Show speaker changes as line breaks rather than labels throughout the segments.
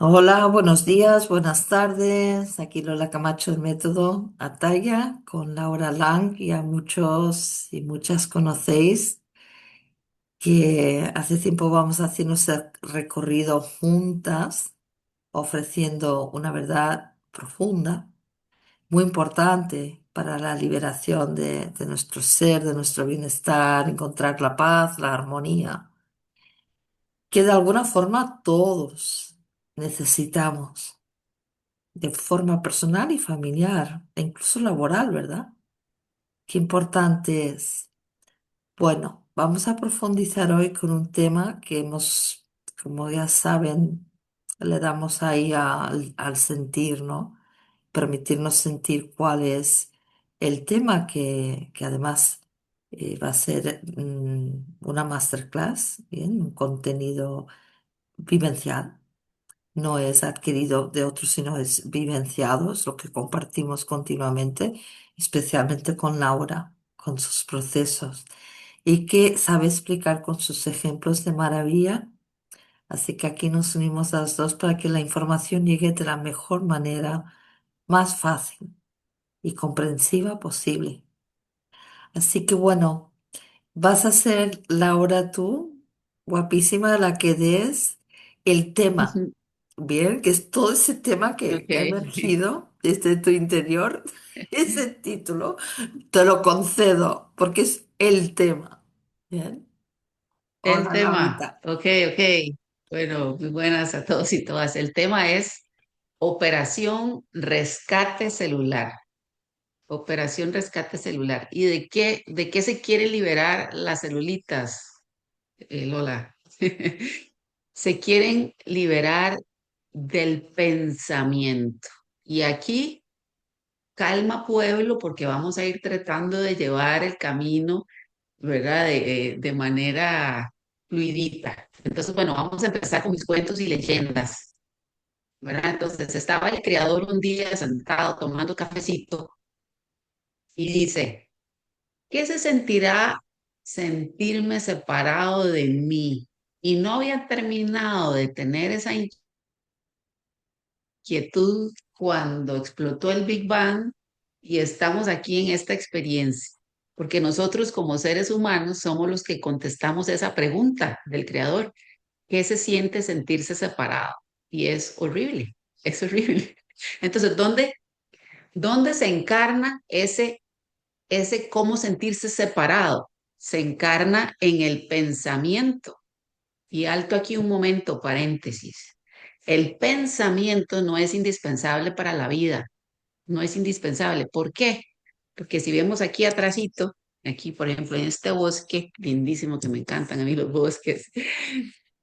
Hola, buenos días, buenas tardes. Aquí Lola Camacho del Método Ataya con Laura Lang, y a muchos y muchas conocéis que hace tiempo vamos haciendo ese recorrido juntas, ofreciendo una verdad profunda, muy importante para la liberación de nuestro ser, de nuestro bienestar, encontrar la paz, la armonía, que de alguna forma todos necesitamos, de forma personal y familiar, e incluso laboral, ¿verdad? Qué importante es. Bueno, vamos a profundizar hoy con un tema que hemos, como ya saben, le damos ahí al sentir, ¿no? Permitirnos sentir cuál es el tema que además va a ser una masterclass, ¿bien? Un contenido vivencial. No es adquirido de otros, sino es vivenciado, es lo que compartimos continuamente, especialmente con Laura, con sus procesos, y que sabe explicar con sus ejemplos de maravilla. Así que aquí nos unimos las dos para que la información llegue de la mejor manera, más fácil y comprensiva posible. Así que bueno, vas a ser Laura tú, guapísima, la que des el tema.
Ujú.
Bien, que es todo ese tema que ha
Okay.
emergido desde tu interior, ese título, te lo concedo, porque es el tema. Bien,
El
hola
tema,
Laurita.
ok. Bueno, muy buenas a todos y todas. El tema es Operación Rescate Celular. Operación Rescate Celular. ¿Y de qué se quiere liberar las celulitas, Lola? Se quieren liberar del pensamiento. Y aquí, calma pueblo, porque vamos a ir tratando de llevar el camino, ¿verdad? De manera fluidita. Entonces, bueno, vamos a empezar con mis cuentos y leyendas, ¿verdad? Entonces, estaba el creador un día sentado tomando cafecito y dice, ¿qué se sentirá sentirme separado de mí? Y no había terminado de tener esa inquietud cuando explotó el Big Bang y estamos aquí en esta experiencia, porque nosotros como seres humanos somos los que contestamos esa pregunta del creador. ¿Qué se siente sentirse separado? Y es horrible, es horrible. Entonces, ¿dónde se encarna ese cómo sentirse separado? Se encarna en el pensamiento. Y alto aquí un momento, paréntesis. El pensamiento no es indispensable para la vida, no es indispensable. ¿Por qué? Porque si vemos aquí atrásito, aquí por ejemplo en este bosque lindísimo que me encantan a mí los bosques,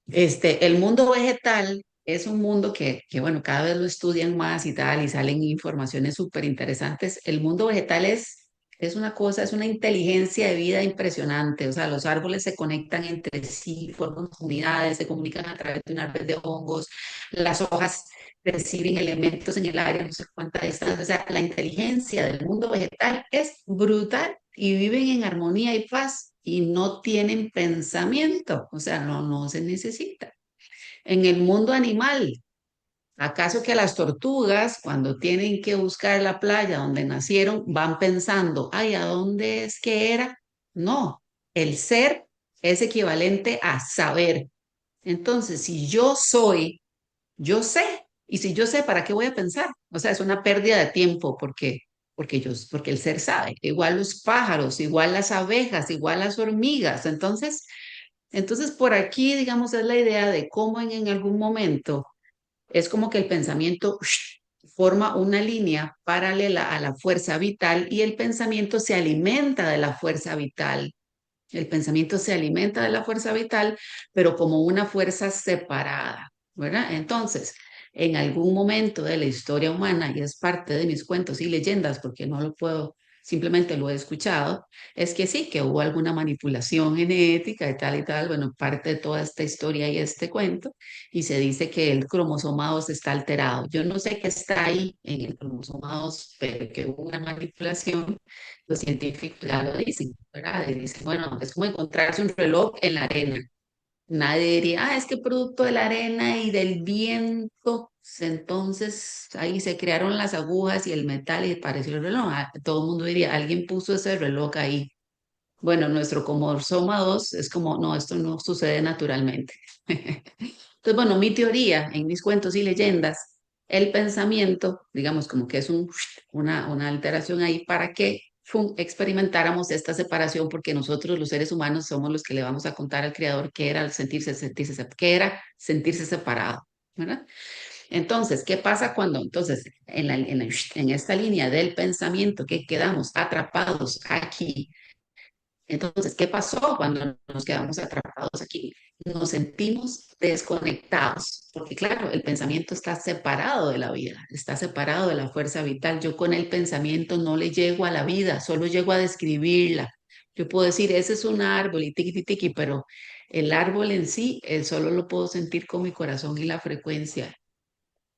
el mundo vegetal es un mundo que, bueno, cada vez lo estudian más y tal, y salen informaciones súper interesantes. El mundo vegetal es una cosa, es una inteligencia de vida impresionante. O sea, los árboles se conectan entre sí, forman comunidades, se comunican a través de una red de hongos, las hojas reciben elementos en el aire, no sé cuánta distancia. O sea, la inteligencia del mundo vegetal es brutal y viven en armonía y paz y no tienen pensamiento, o sea, no se necesita. En el mundo animal, ¿acaso que las tortugas, cuando tienen que buscar la playa donde nacieron, van pensando, ay, ¿a dónde es que era? No, el ser es equivalente a saber. Entonces, si yo soy, yo sé. Y si yo sé, ¿para qué voy a pensar? O sea, es una pérdida de tiempo porque el ser sabe. Igual los pájaros, igual las abejas, igual las hormigas. Entonces por aquí, digamos, es la idea de cómo en algún momento es como que el pensamiento forma una línea paralela a la fuerza vital y el pensamiento se alimenta de la fuerza vital. El pensamiento se alimenta de la fuerza vital, pero como una fuerza separada, ¿verdad? Entonces, en algún momento de la historia humana, y es parte de mis cuentos y leyendas, porque no lo puedo, simplemente lo he escuchado, es que sí, que hubo alguna manipulación genética y tal, bueno, parte de toda esta historia y este cuento, y se dice que el cromosoma 2 está alterado. Yo no sé qué está ahí en el cromosoma 2, pero que hubo una manipulación, los científicos ya lo dicen, ¿verdad? Y dicen, bueno, es como encontrarse un reloj en la arena. Nadie diría, es que producto de la arena y del viento, entonces ahí se crearon las agujas y el metal y pareció el reloj. Todo el mundo diría, alguien puso ese reloj ahí. Bueno, nuestro cromosoma 2 es como, no, esto no sucede naturalmente. Entonces, bueno, mi teoría en mis cuentos y leyendas, el pensamiento, digamos como que es una alteración ahí para que experimentáramos esta separación, porque nosotros los seres humanos somos los que le vamos a contar al creador qué era el qué era sentirse separado, ¿verdad? Entonces, ¿qué pasa cuando entonces en esta línea del pensamiento que quedamos atrapados aquí? Entonces, ¿qué pasó cuando nos quedamos atrapados aquí? Nos sentimos desconectados, porque claro, el pensamiento está separado de la vida, está separado de la fuerza vital. Yo con el pensamiento no le llego a la vida, solo llego a describirla. Yo puedo decir, ese es un árbol y tiqui, tiqui, tiqui, pero el árbol en sí, solo lo puedo sentir con mi corazón y la frecuencia,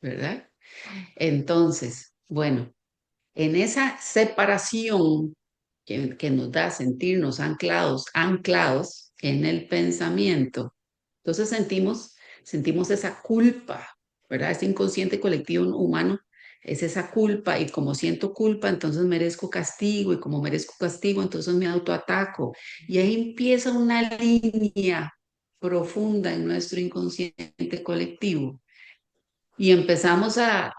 ¿verdad? Entonces, bueno. En esa separación que nos da sentirnos anclados en el pensamiento, entonces sentimos esa culpa, ¿verdad? Ese inconsciente colectivo humano es esa culpa y como siento culpa, entonces merezco castigo y como merezco castigo, entonces me autoataco. Y ahí empieza una línea profunda en nuestro inconsciente colectivo y empezamos a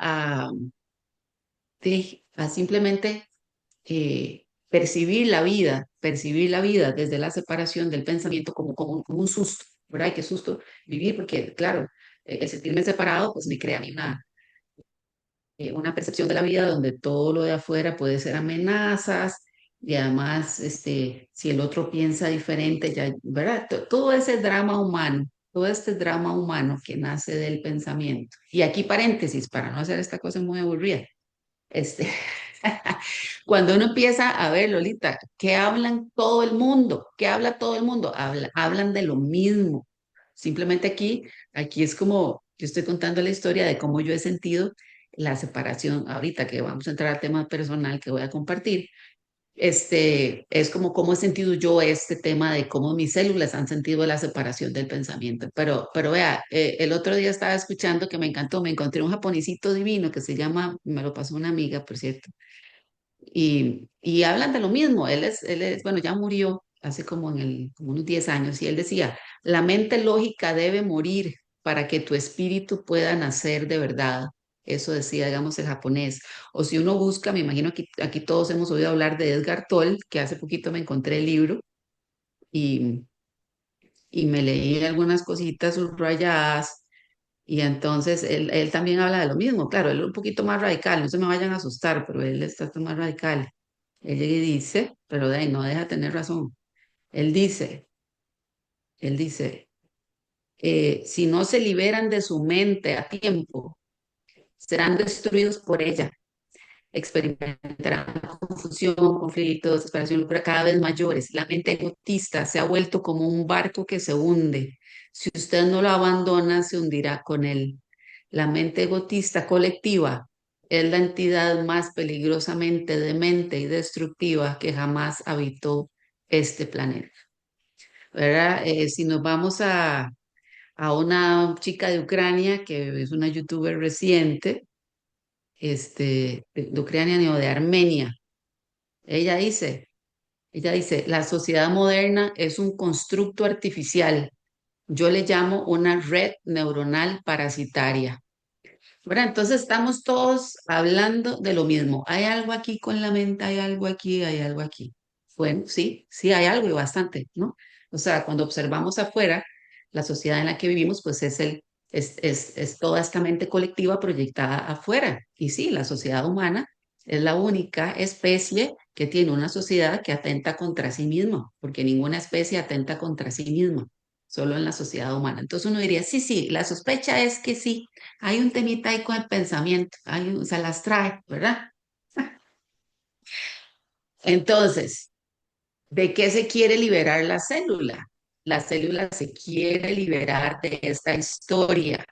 simplemente percibir la vida desde la separación del pensamiento como un susto, ¿verdad? Y qué susto vivir, porque claro, el sentirme separado pues me crea a mí una percepción de la vida donde todo lo de afuera puede ser amenazas y además, si el otro piensa diferente, ya, ¿verdad? Todo ese drama humano. Todo este drama humano que nace del pensamiento. Y aquí paréntesis, para no hacer esta cosa muy aburrida. Este, Cuando uno empieza a ver, Lolita, ¿qué hablan todo el mundo? ¿Qué habla todo el mundo? Hablan de lo mismo. Simplemente aquí es como, yo estoy contando la historia de cómo yo he sentido la separación, ahorita que vamos a entrar al tema personal que voy a compartir, es como cómo he sentido yo este tema de cómo mis células han sentido la separación del pensamiento. Pero vea, el otro día estaba escuchando que me encantó, me encontré un japonesito divino que se llama, me lo pasó una amiga, por cierto, y hablan de lo mismo. Bueno, ya murió hace como unos 10 años y él decía, la mente lógica debe morir para que tu espíritu pueda nacer de verdad. Eso decía, digamos, el japonés. O si uno busca, me imagino que aquí todos hemos oído hablar de Edgar Toll, que hace poquito me encontré el libro y, y me leí algunas cositas subrayadas. Y entonces él también habla de lo mismo, claro, él es un poquito más radical, no se me vayan a asustar, pero él está más radical. Él llega y dice, pero de ahí no deja de tener razón. Él dice, él dice, si no se liberan de su mente a tiempo, serán destruidos por ella. Experimentarán confusión, conflictos, desesperación, locura cada vez mayores. La mente egotista se ha vuelto como un barco que se hunde. Si usted no lo abandona, se hundirá con él. La mente egotista colectiva es la entidad más peligrosamente demente y destructiva que jamás habitó este planeta. ¿Verdad? Si nos vamos a una chica de Ucrania, que es una youtuber reciente, de Ucrania ni o de Armenia, ella dice, la sociedad moderna es un constructo artificial. Yo le llamo una red neuronal parasitaria. ¿Verdad? Entonces estamos todos hablando de lo mismo. Hay algo aquí con la mente, hay algo aquí, hay algo aquí. Bueno, sí, sí hay algo y bastante, ¿no? O sea, cuando observamos afuera, la sociedad en la que vivimos, pues es toda esta mente colectiva proyectada afuera. Y sí, la sociedad humana es la única especie que tiene una sociedad que atenta contra sí misma, porque ninguna especie atenta contra sí misma, solo en la sociedad humana. Entonces uno diría, sí, sí, la sospecha es que sí, hay un temita ahí con el pensamiento, se las trae, ¿verdad? Entonces, ¿de qué se quiere liberar la célula? La célula se quiere liberar de esta historia.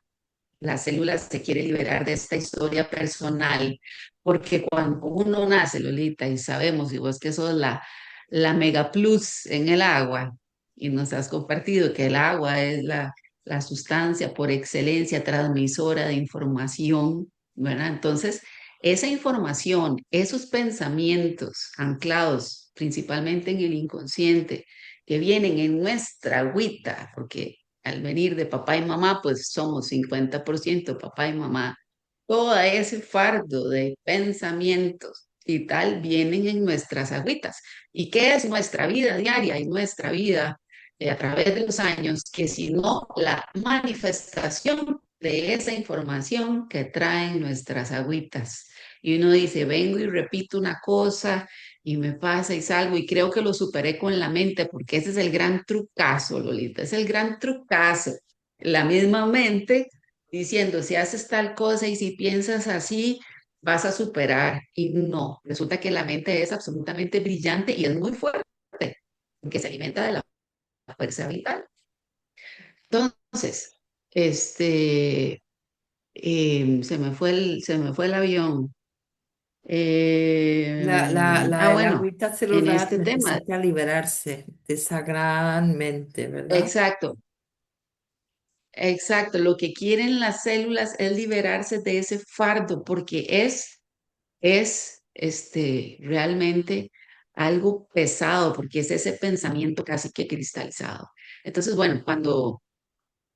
La célula se quiere liberar de esta historia personal, porque cuando uno nace, Lolita, y sabemos, y vos que sos la mega plus en el agua, y nos has compartido que el agua es la sustancia por excelencia transmisora de información, ¿verdad? Entonces, esa información, esos pensamientos anclados principalmente en el inconsciente, que vienen en nuestra agüita, porque al venir de papá y mamá, pues somos 50% papá y mamá, todo ese fardo de pensamientos y tal vienen en nuestras agüitas. ¿Y qué es nuestra vida diaria y nuestra vida a través de los años? Que si no la manifestación de esa información que traen nuestras agüitas. Y uno dice, vengo y repito una cosa y me pasa y salgo y creo que lo superé con la mente porque ese es el gran trucazo, Lolita, es el gran trucazo. La misma mente diciendo, si haces tal cosa y si piensas así, vas a superar. Y no, resulta que la mente es absolutamente brillante y es muy fuerte, porque se alimenta de la fuerza vital. Entonces, este, se me fue el avión.
El
Bueno,
agüita
en
celular
este tema,
necesita liberarse de esa gran mente, ¿verdad?
exacto, exacto, lo que quieren las células es liberarse de ese fardo, porque es realmente algo pesado, porque es ese pensamiento casi que cristalizado. Entonces, bueno, cuando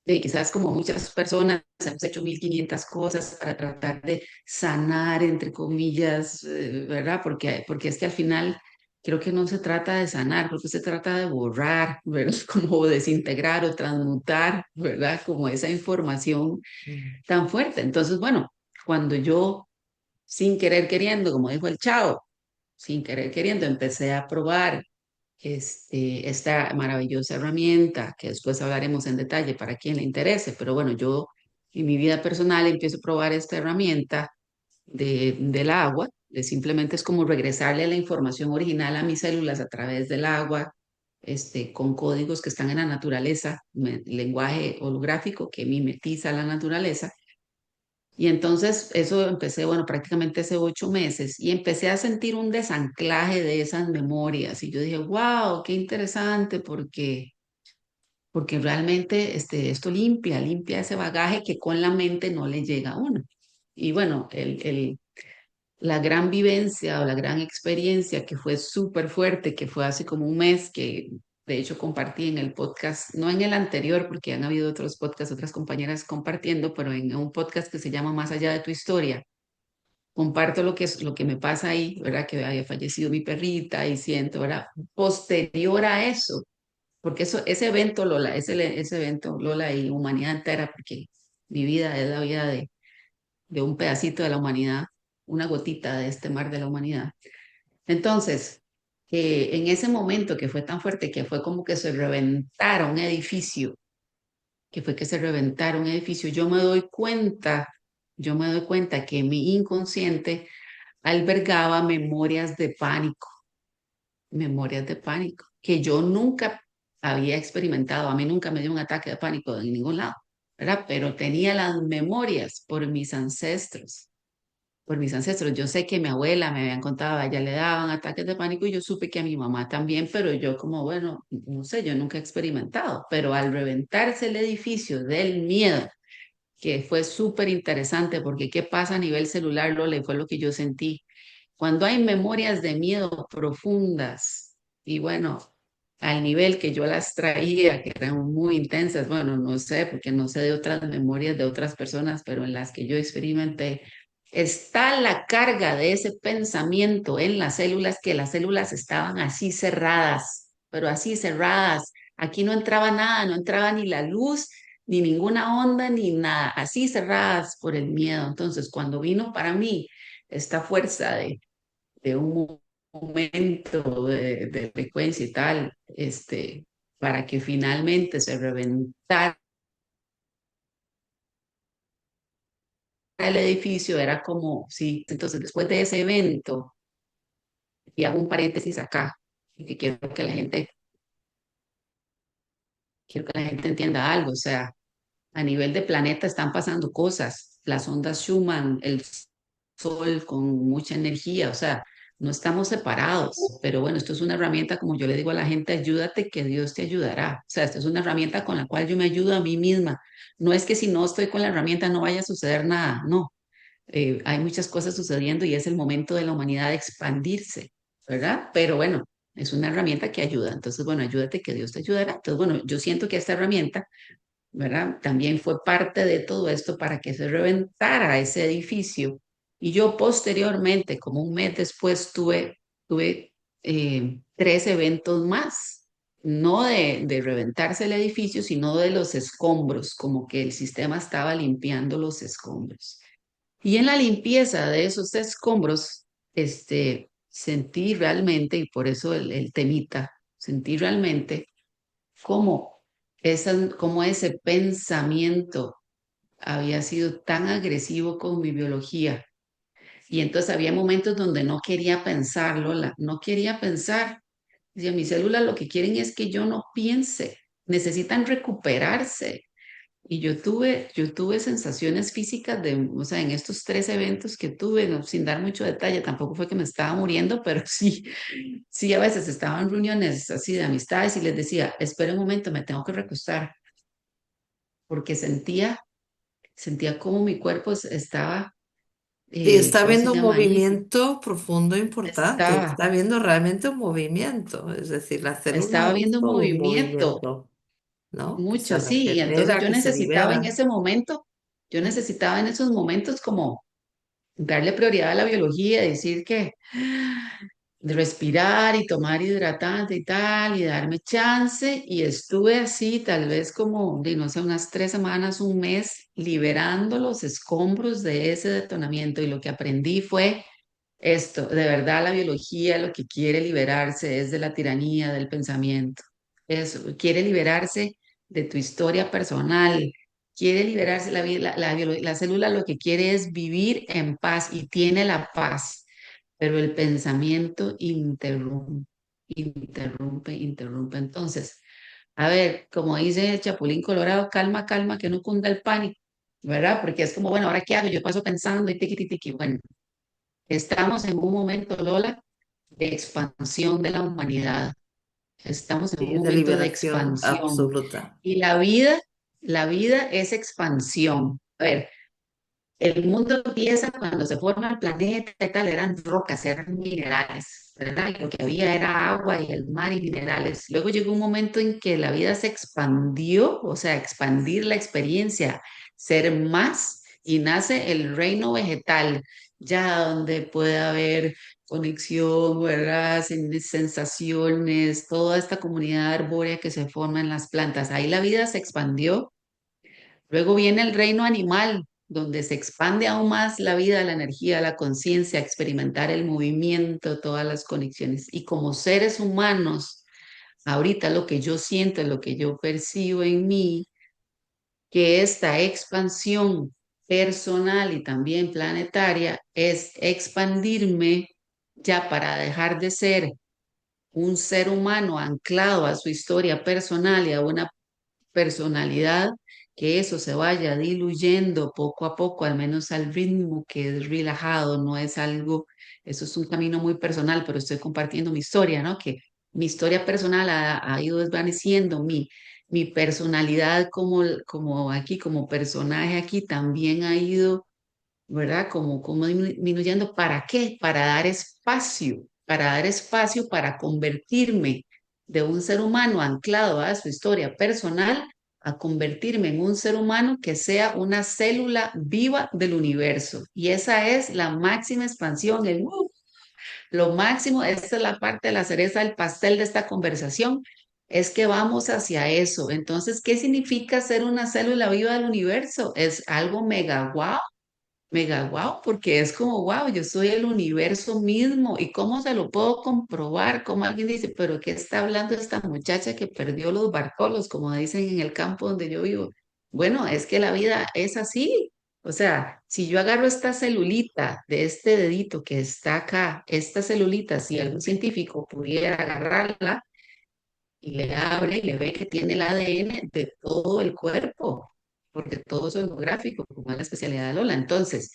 quizás como muchas personas hemos hecho 1500 cosas para tratar de sanar, entre comillas, ¿verdad? Porque es que al final creo que no se trata de sanar, creo que se trata de borrar, ¿verdad? Como desintegrar o transmutar, ¿verdad? Como esa información
Mm.
tan fuerte. Entonces, bueno, cuando yo sin querer queriendo, como dijo el chavo, sin querer queriendo, empecé a probar esta maravillosa herramienta, que después hablaremos en detalle para quien le interese, pero bueno, yo en mi vida personal empiezo a probar esta herramienta del agua, de simplemente es como regresarle la información original a mis células a través del agua, con códigos que están en la naturaleza, lenguaje holográfico que mimetiza la naturaleza. Y entonces eso empecé, bueno, prácticamente hace 8 meses y empecé a sentir un desanclaje de esas memorias. Y yo dije, wow, qué interesante porque realmente esto limpia ese bagaje que con la mente no le llega a uno. Y bueno, la gran vivencia o la gran experiencia que fue súper fuerte, que fue hace como un mes, que de hecho compartí en el podcast, no en el anterior, porque han habido otros podcasts, otras compañeras compartiendo, pero en un podcast que se llama Más allá de tu historia. Comparto lo que me pasa ahí, ¿verdad? Que había fallecido mi perrita y siento, ¿verdad? Posterior a eso, porque ese evento, Lola, ese evento, Lola y humanidad entera, porque mi vida es la vida de un pedacito de la humanidad, una gotita de este mar de la humanidad. Entonces, en ese momento que fue tan fuerte, que fue como que se reventara un edificio, que fue que se reventara un edificio, yo me doy cuenta que mi inconsciente albergaba memorias de pánico, que yo nunca había experimentado. A mí nunca me dio un ataque de pánico en ningún lado, ¿verdad? Pero tenía las memorias por mis ancestros. Yo sé que mi abuela me habían contado, a ella le daban ataques de pánico y yo supe que a mi mamá también, pero yo como, bueno, no sé, yo nunca he experimentado, pero al reventarse el edificio del miedo, que fue súper interesante porque qué pasa a nivel celular, Lola, y fue lo que yo sentí. Cuando hay memorias de miedo profundas y bueno, al nivel que yo las traía, que eran muy intensas, bueno, no sé, porque no sé de otras memorias de otras personas, pero en las que yo experimenté, está la carga de ese pensamiento en las células, que las células estaban así cerradas, pero así cerradas. Aquí no entraba nada, no entraba ni la luz, ni ninguna onda, ni nada, así cerradas por el miedo. Entonces, cuando vino para mí esta fuerza de un momento de frecuencia y tal, para que finalmente se reventara el edificio, era como, sí, entonces después de ese evento, y hago un paréntesis acá, porque quiero que la gente entienda algo, o sea, a nivel de planeta están pasando cosas, las ondas Schumann, el sol con mucha energía, o sea, no estamos separados, pero bueno, esto es una herramienta, como yo le digo a la gente, ayúdate que Dios te ayudará. O sea, esto es una herramienta con la cual yo me ayudo a mí misma. No es que si no estoy con la herramienta no vaya a suceder nada, no. Hay muchas cosas sucediendo y es el momento de la humanidad de expandirse, ¿verdad? Pero bueno, es una herramienta que ayuda. Entonces, bueno, ayúdate que Dios te ayudará. Entonces, bueno, yo siento que esta herramienta, ¿verdad? También fue parte de todo esto para que se reventara ese edificio. Y yo posteriormente, como un mes después, tuve 3 eventos más, no de reventarse el edificio, sino de los escombros, como que el sistema estaba limpiando los escombros. Y en la limpieza de esos escombros, sentí realmente, y por eso el temita, sentí realmente cómo, cómo ese pensamiento había sido tan agresivo con mi biología. Y entonces había momentos donde no quería pensar, Lola, no quería pensar. Decía, mis células lo que quieren es que yo no piense, necesitan recuperarse. Y yo tuve sensaciones físicas de, o sea, en estos 3 eventos que tuve, no, sin dar mucho detalle, tampoco fue que me estaba muriendo, pero sí, sí, a veces estaba en reuniones así de amistades y les decía, espera un momento, me tengo que recostar, porque sentía como mi cuerpo estaba,
Sí, está
¿cómo se
habiendo un
llama ahí?
movimiento profundo importante,
Estaba,
está habiendo realmente un movimiento, es decir, la célula ha
estaba viendo
visto un
movimiento,
movimiento, ¿no? Que se
mucho, sí, y entonces
regenera,
yo
que se
necesitaba en
libera.
ese momento, yo necesitaba en esos momentos como darle prioridad a la biología, decir que de respirar y tomar hidratante y tal, y darme chance, y estuve así tal vez como, de no sé, unas 3 semanas, un mes, liberando los escombros de ese detonamiento, y lo que aprendí fue esto, de verdad la biología lo que quiere liberarse es de la tiranía del pensamiento, eso, quiere liberarse de tu historia personal. Quiere liberarse la célula lo que quiere es vivir en paz y tiene la paz, pero el pensamiento interrumpe, interrumpe, interrumpe. Entonces, a ver, como dice el Chapulín Colorado, calma, calma, que no cunda el pánico, ¿verdad? Porque es como, bueno, ¿ahora qué hago? Yo paso pensando y tiqui, tiqui, tiqui. Bueno, estamos en un momento, Lola, de expansión de la humanidad. Estamos en un
Sí, de
momento de
liberación
expansión.
absoluta.
Y la vida es expansión. A ver, el mundo empieza cuando se forma el planeta y tal, eran rocas, eran minerales, ¿verdad? Y lo que había era agua y el mar y minerales. Luego llegó un momento en que la vida se expandió, o sea, expandir la experiencia, ser más, y nace el reino vegetal, ya donde puede haber conexión, ¿verdad? Sensaciones, toda esta comunidad arbórea que se forma en las plantas. Ahí la vida se expandió. Luego viene el reino animal, donde se expande aún más la vida, la energía, la conciencia, experimentar el movimiento, todas las conexiones. Y como seres humanos, ahorita lo que yo siento, lo que yo percibo en mí, que esta expansión personal y también planetaria es expandirme ya para dejar de ser un ser humano anclado a su historia personal y a una personalidad, que eso se vaya diluyendo poco a poco, al menos al ritmo que es relajado, no es algo, eso es un camino muy personal, pero estoy compartiendo mi historia, ¿no? Que mi historia personal ha ido desvaneciendo, mi personalidad como aquí, como personaje aquí, también ha ido, ¿verdad? Como disminuyendo. ¿Para qué? Para dar espacio para convertirme de un ser humano anclado a su historia personal a convertirme en un ser humano que sea una célula viva del universo. Y esa es la máxima expansión, lo máximo, esta es la parte de la cereza del pastel de esta conversación, es que vamos hacia eso. Entonces, ¿qué significa ser una célula viva del universo? Es algo mega wow, porque es como wow, yo soy el universo mismo. ¿Y cómo se lo puedo comprobar? Como alguien dice, pero ¿qué está hablando esta muchacha que perdió los barcolos, como dicen en el campo donde yo vivo? Bueno, es que la vida es así. O sea, si yo agarro esta celulita de este dedito que está acá, esta celulita, si algún científico pudiera agarrarla y le abre y le ve que tiene el ADN de todo el cuerpo, porque todo es holográfico, como es la especialidad de Lola. Entonces,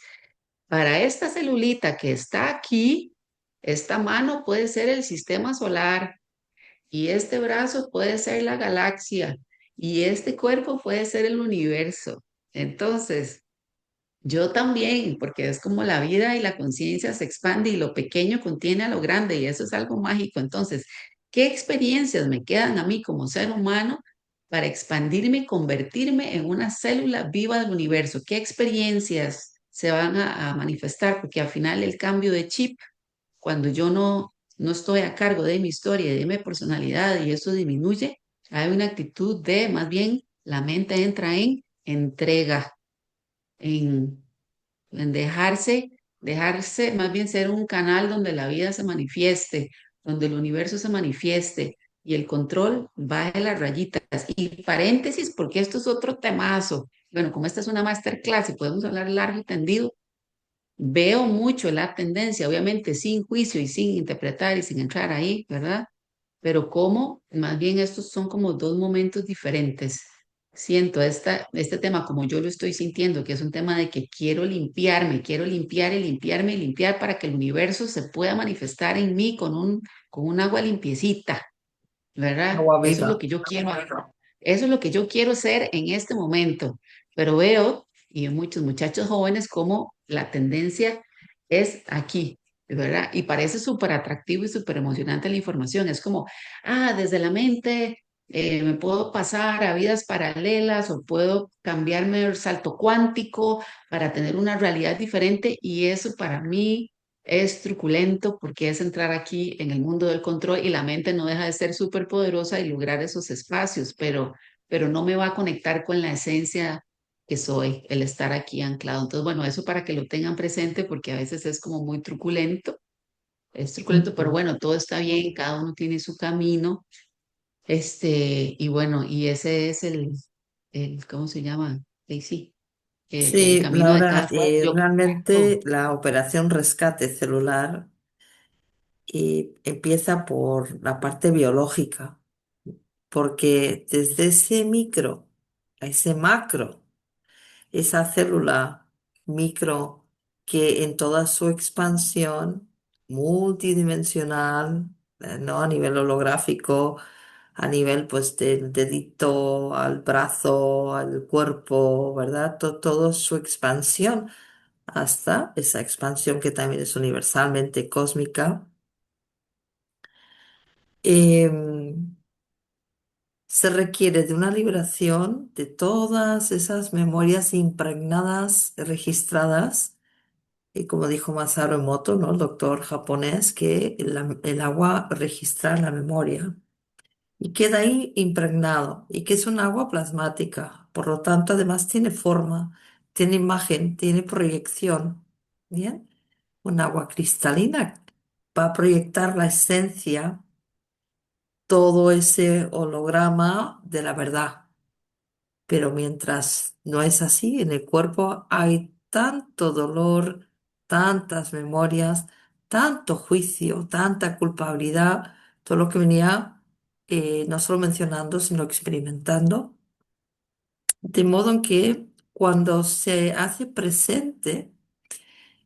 para esta celulita que está aquí, esta mano puede ser el sistema solar y este brazo puede ser la galaxia y este cuerpo puede ser el universo. Entonces, yo también, porque es como la vida y la conciencia se expande y lo pequeño contiene a lo grande y eso es algo mágico. Entonces, ¿qué experiencias me quedan a mí como ser humano para expandirme y convertirme en una célula viva del universo? ¿Qué experiencias se van a manifestar? Porque al final el cambio de chip, cuando yo no estoy a cargo de mi historia y de mi personalidad y eso disminuye, hay una actitud de, más bien, la mente entra en entrega, en dejarse más bien ser un canal donde la vida se manifieste, donde el universo se manifieste y el control baje las rayitas. Y paréntesis, porque esto es otro temazo. Bueno, como esta es una masterclass y podemos hablar largo y tendido, veo mucho la tendencia, obviamente sin juicio y sin interpretar y sin entrar ahí, ¿verdad? Pero como más bien estos son como dos momentos diferentes. Siento este tema como yo lo estoy sintiendo, que es un tema de que quiero limpiarme, quiero limpiar y limpiarme y limpiar para que el universo se pueda manifestar en mí con un agua limpiecita, ¿verdad?
Agua
Eso es lo
viva.
que yo quiero. Eso es lo que yo quiero ser en este momento. Pero veo, y en muchos muchachos jóvenes, como la tendencia es aquí, ¿verdad? Y parece súper atractivo y súper emocionante la información. Es como, desde la mente me puedo pasar a vidas paralelas o puedo cambiarme el salto cuántico para tener una realidad diferente. Y eso para mí es truculento porque es entrar aquí en el mundo del control y la mente no deja de ser súper poderosa y lograr esos espacios, pero no me va a conectar con la esencia que soy, el estar aquí anclado. Entonces, bueno, eso para que lo tengan presente porque a veces es truculento, pero
Ujú.
bueno, todo está bien, cada uno tiene su camino, y bueno, y ese es ¿cómo se llama? Sí, el
Sí,
camino de
Laura,
cada cual. Yo
realmente la operación rescate celular empieza por la parte biológica, porque desde ese micro a ese macro, esa célula micro que en toda su expansión multidimensional, ¿no? A nivel holográfico, a nivel pues del dedito al brazo, al cuerpo, ¿verdad? Todo su expansión hasta esa expansión que también es universalmente cósmica. em, Se requiere de una liberación de todas esas memorias impregnadas, registradas, y como dijo Masaru Emoto, ¿no? El doctor japonés, que el agua registra la memoria y queda ahí impregnado, y que es un agua plasmática, por lo tanto, además tiene forma, tiene imagen, tiene proyección, ¿bien? Un agua cristalina va a proyectar la esencia, todo ese holograma de la verdad. Pero mientras no es así, en el cuerpo hay tanto dolor, tantas memorias, tanto juicio, tanta culpabilidad, todo lo que venía no solo mencionando, sino experimentando. De modo en que cuando se hace presente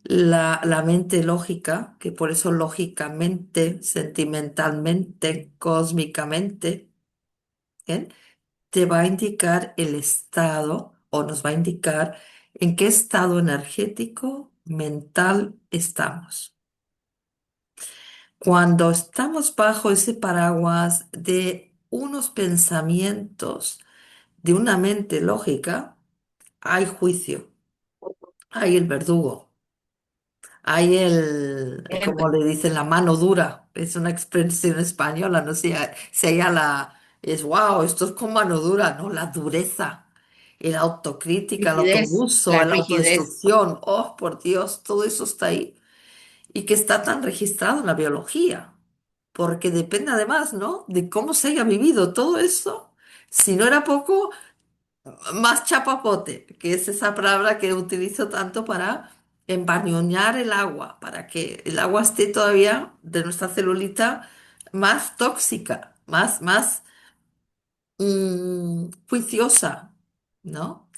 la mente lógica, que por eso lógicamente, sentimentalmente, cósmicamente, ¿bien? Te va a indicar el estado o nos va a indicar en qué estado energético, mental estamos. Cuando estamos bajo ese paraguas de unos pensamientos, de una mente lógica, hay juicio, hay el verdugo. Hay como le dicen, la mano dura. Es una expresión española, no sé si ella es, wow, esto es con mano dura, ¿no? La dureza, la autocrítica, el
rigidez,
autobuso,
la
la
rigidez.
autodestrucción. Oh, por Dios, todo eso está ahí. Y que está tan registrado en la biología. Porque depende además, ¿no? De cómo se haya vivido todo eso. Si no era poco, más chapapote, que es esa palabra que utilizo tanto para embañonar el agua, para que el agua esté todavía de nuestra celulita más tóxica, más juiciosa, ¿no?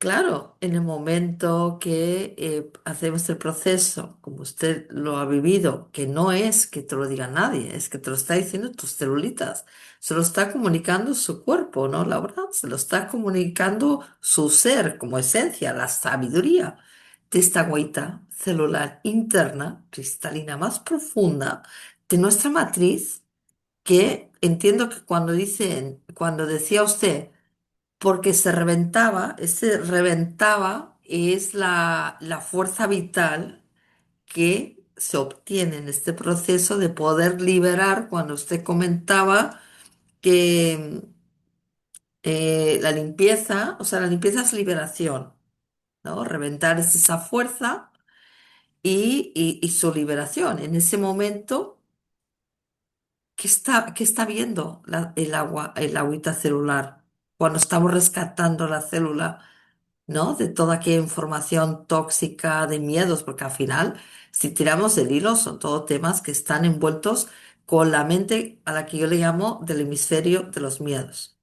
Claro, en el momento que hacemos el proceso, como usted lo ha vivido, que no es que te lo diga nadie, es que te lo está diciendo tus celulitas, se lo está comunicando su cuerpo, ¿no, Laura? Se lo está comunicando su ser como esencia, la sabiduría de esta agüita celular interna, cristalina más profunda de nuestra matriz, que entiendo que cuando decía usted porque se reventaba, ese reventaba es la fuerza vital que se obtiene en este proceso de poder liberar, cuando usted comentaba que la limpieza, o sea, la limpieza es liberación, ¿no? Reventar es esa fuerza y su liberación. En ese momento, ¿qué está viendo el agua, el agüita celular? Cuando estamos rescatando la célula, ¿no? De toda aquella información tóxica, de miedos, porque al final, si tiramos del hilo, son todos temas que están envueltos con la mente a la que yo le llamo del hemisferio de los miedos,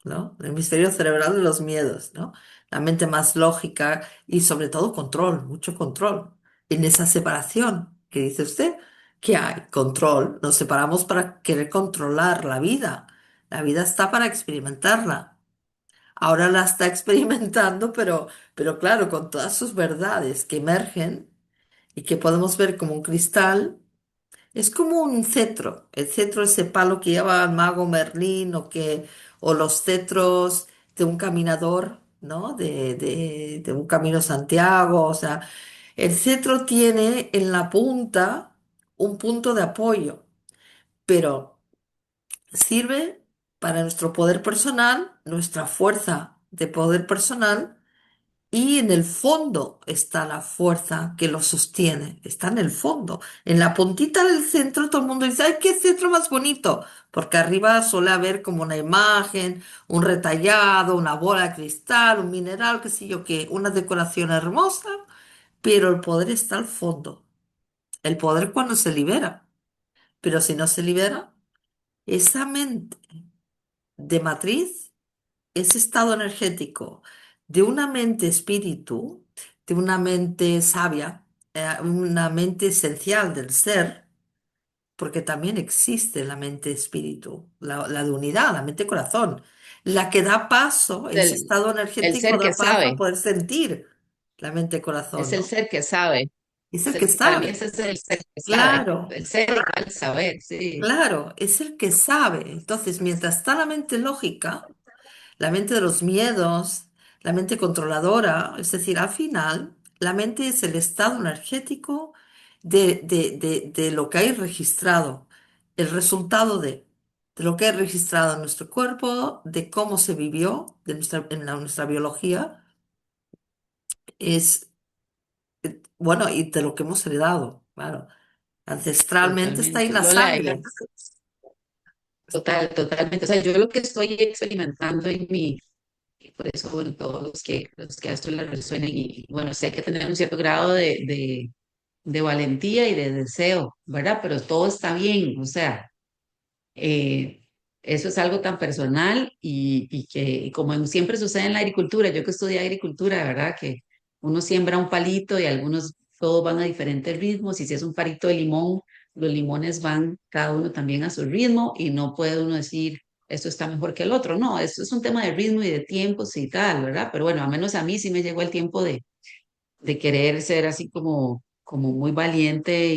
¿no? El hemisferio cerebral de los miedos, ¿no? La mente más lógica y sobre todo control, mucho control. En esa separación que dice usted, ¿qué hay? Control. Nos separamos para querer controlar la vida. La vida está para experimentarla. Ahora la está experimentando, pero claro, con todas sus verdades que emergen y que podemos ver como un cristal, es como un cetro. El cetro, ese palo que lleva el mago Merlín o los cetros de un caminador, ¿no? De un camino Santiago. O sea, el cetro tiene en la punta un punto de apoyo, pero sirve para nuestro poder personal, nuestra fuerza de poder personal, y en el fondo está la fuerza que lo sostiene, está en el fondo. En la puntita del centro todo el mundo dice, ¡ay, qué centro más bonito! Porque arriba suele haber como una imagen, un retallado, una bola de cristal, un mineral, qué sé yo qué, una decoración hermosa, pero el poder está al fondo. El poder cuando se libera. Pero si no se libera, esa mente de matriz, ese estado energético de una mente espíritu, de una mente sabia, una mente esencial del ser, porque también existe la mente espíritu, la de unidad, la mente corazón, la que da paso, ese
El,
estado
el
energético
ser que
da paso a
sabe,
poder sentir la mente
es
corazón,
el
¿no?
ser que sabe.
Es el que
Para mí
sabe.
ese es el ser que sabe.
Claro.
El ser igual saber, sí.
Claro, es el que sabe. Entonces, mientras está la mente lógica, la mente de los miedos, la mente controladora, es decir, al final, la mente es el estado energético de lo que hay registrado, el resultado de lo que hay registrado en nuestro cuerpo, de cómo se vivió, nuestra biología, es, bueno, y de lo que hemos heredado, claro. Ancestralmente está ahí en
Totalmente.
la sangre.
Totalmente. O sea, yo lo que estoy experimentando en mi, y por eso, bueno, todos los que a esto les resuenen, y bueno, sí hay que tener un cierto grado de valentía y de deseo, ¿verdad? Pero todo está bien, o sea, eh, eso es algo tan personal y que, y como siempre sucede en la agricultura, yo que estudié agricultura, ¿verdad? Que uno siembra un palito y algunos todos van a diferentes ritmos, y si es un palito de limón, los limones van cada uno también a su ritmo, y no puede uno decir, esto está mejor que el otro, no, esto es un tema de ritmo y de tiempos y tal, ¿verdad? Pero bueno, al menos a mí sí me llegó el tiempo de querer ser así como muy valiente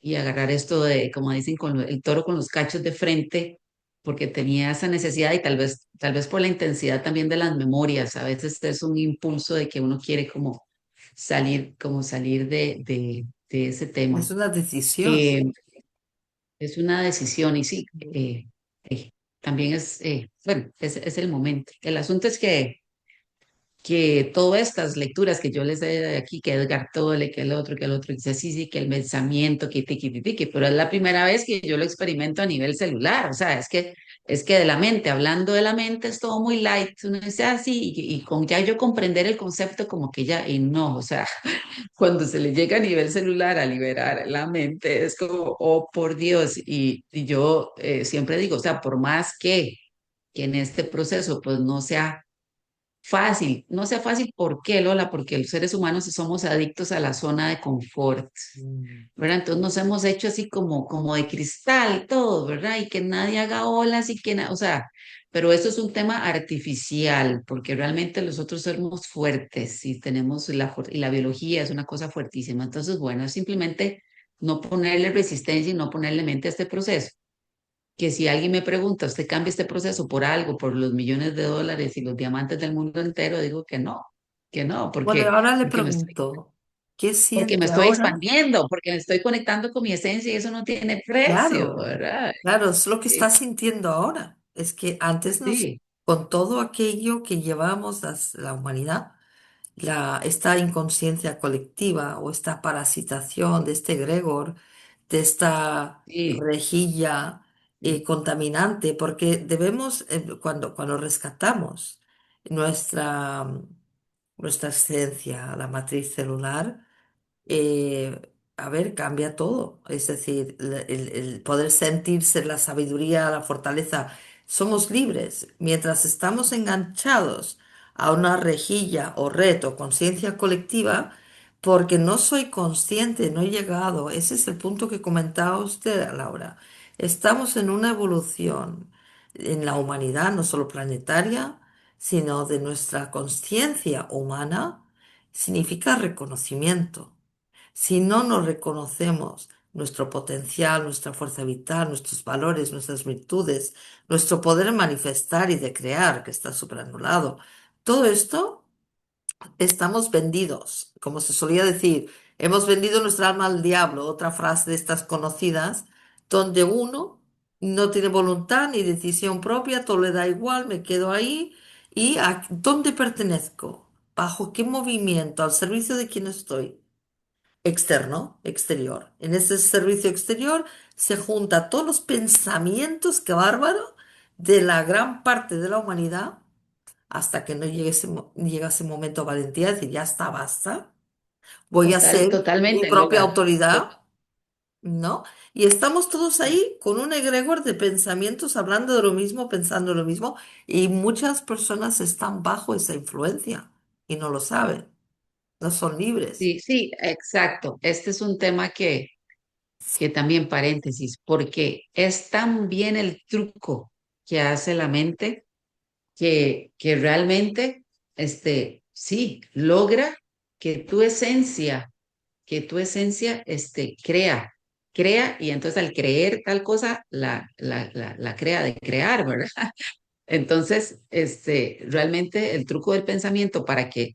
y agarrar esto de, como dicen, el toro con los cachos de frente, porque tenía esa necesidad, y tal vez por la intensidad también de las memorias. A veces es un impulso de que uno quiere como salir de ese
Es
tema.
una decisión.
Eh, es una decisión, y sí, también bueno, es el momento. El asunto es que todas estas lecturas que yo les he de aquí, que Edgar Tolle, que el otro, dice sí, sí, que el pensamiento, que tiki, tiki, tiki, pero es la primera vez que yo lo experimento a nivel celular. O sea, es que de la mente, hablando de la mente, es todo muy light, uno dice así, y con ya yo comprender el concepto como que ya, y no, o sea, cuando se le llega a nivel celular a liberar la mente, es como, oh, por Dios, y yo siempre digo, o sea, por más que en este proceso pues no sea fácil. No sea fácil, ¿por qué, Lola? Porque los seres humanos somos adictos a la zona de confort,
Mm.
¿verdad? Entonces nos hemos hecho así como de cristal todo, ¿verdad? Y que nadie haga olas y que, o sea, pero eso es un tema artificial, porque realmente nosotros somos fuertes y tenemos y la biología es una cosa fuertísima. Entonces, bueno, es simplemente no ponerle resistencia y no ponerle mente a este proceso. Que si alguien me pregunta, ¿usted cambia este proceso por algo, por los millones de dólares y los diamantes del mundo entero? Digo que no,
Bueno, y
porque,
ahora le
porque me
pregunto, ¿qué
porque me
siente
estoy
ahora?
expandiendo, porque me estoy conectando con mi esencia y eso no tiene precio,
Claro,
¿verdad?
claro, es lo que
Sí,
está sintiendo ahora. Es que antes
sí,
con todo aquello que llevamos la humanidad, esta inconsciencia colectiva o esta parasitación de este egregor, de esta
sí,
rejilla contaminante, porque debemos, cuando rescatamos nuestra, nuestra esencia, la matriz celular, a ver, cambia todo. Es decir, el poder sentirse la sabiduría, la fortaleza. Somos libres. Mientras estamos enganchados a una rejilla o red o conciencia colectiva, porque no soy consciente, no he llegado. Ese es el punto que comentaba usted, Laura. Estamos en una evolución en la humanidad, no solo planetaria, sino de nuestra conciencia humana. Significa reconocimiento. Si no nos reconocemos nuestro potencial, nuestra fuerza vital, nuestros valores, nuestras virtudes, nuestro poder manifestar y de crear, que está supranulado, todo esto estamos vendidos, como se solía decir, hemos vendido nuestra alma al diablo, otra frase de estas conocidas, donde uno no tiene voluntad ni decisión propia, todo le da igual, me quedo ahí. ¿Y a dónde pertenezco? ¿Bajo qué movimiento? ¿Al servicio de quién estoy? Externo, exterior. En ese servicio exterior se junta todos los pensamientos, que bárbaro, de la gran parte de la humanidad, hasta que no llegue llega ese momento de valentía, de decir, ya está, basta, voy a ser mi
totalmente,
propia
Lola. To-
autoridad, ¿no? Y estamos todos ahí con un egregor de pensamientos, hablando de lo mismo, pensando lo mismo, y muchas personas están bajo esa influencia y no lo saben, no son libres.
Sí, sí, exacto. Este es un tema que también paréntesis, porque es tan bien el truco que hace la mente que realmente, sí, logra que tu esencia, crea, y entonces al creer tal cosa, la crea de crear, ¿verdad? Entonces, realmente el truco del pensamiento para que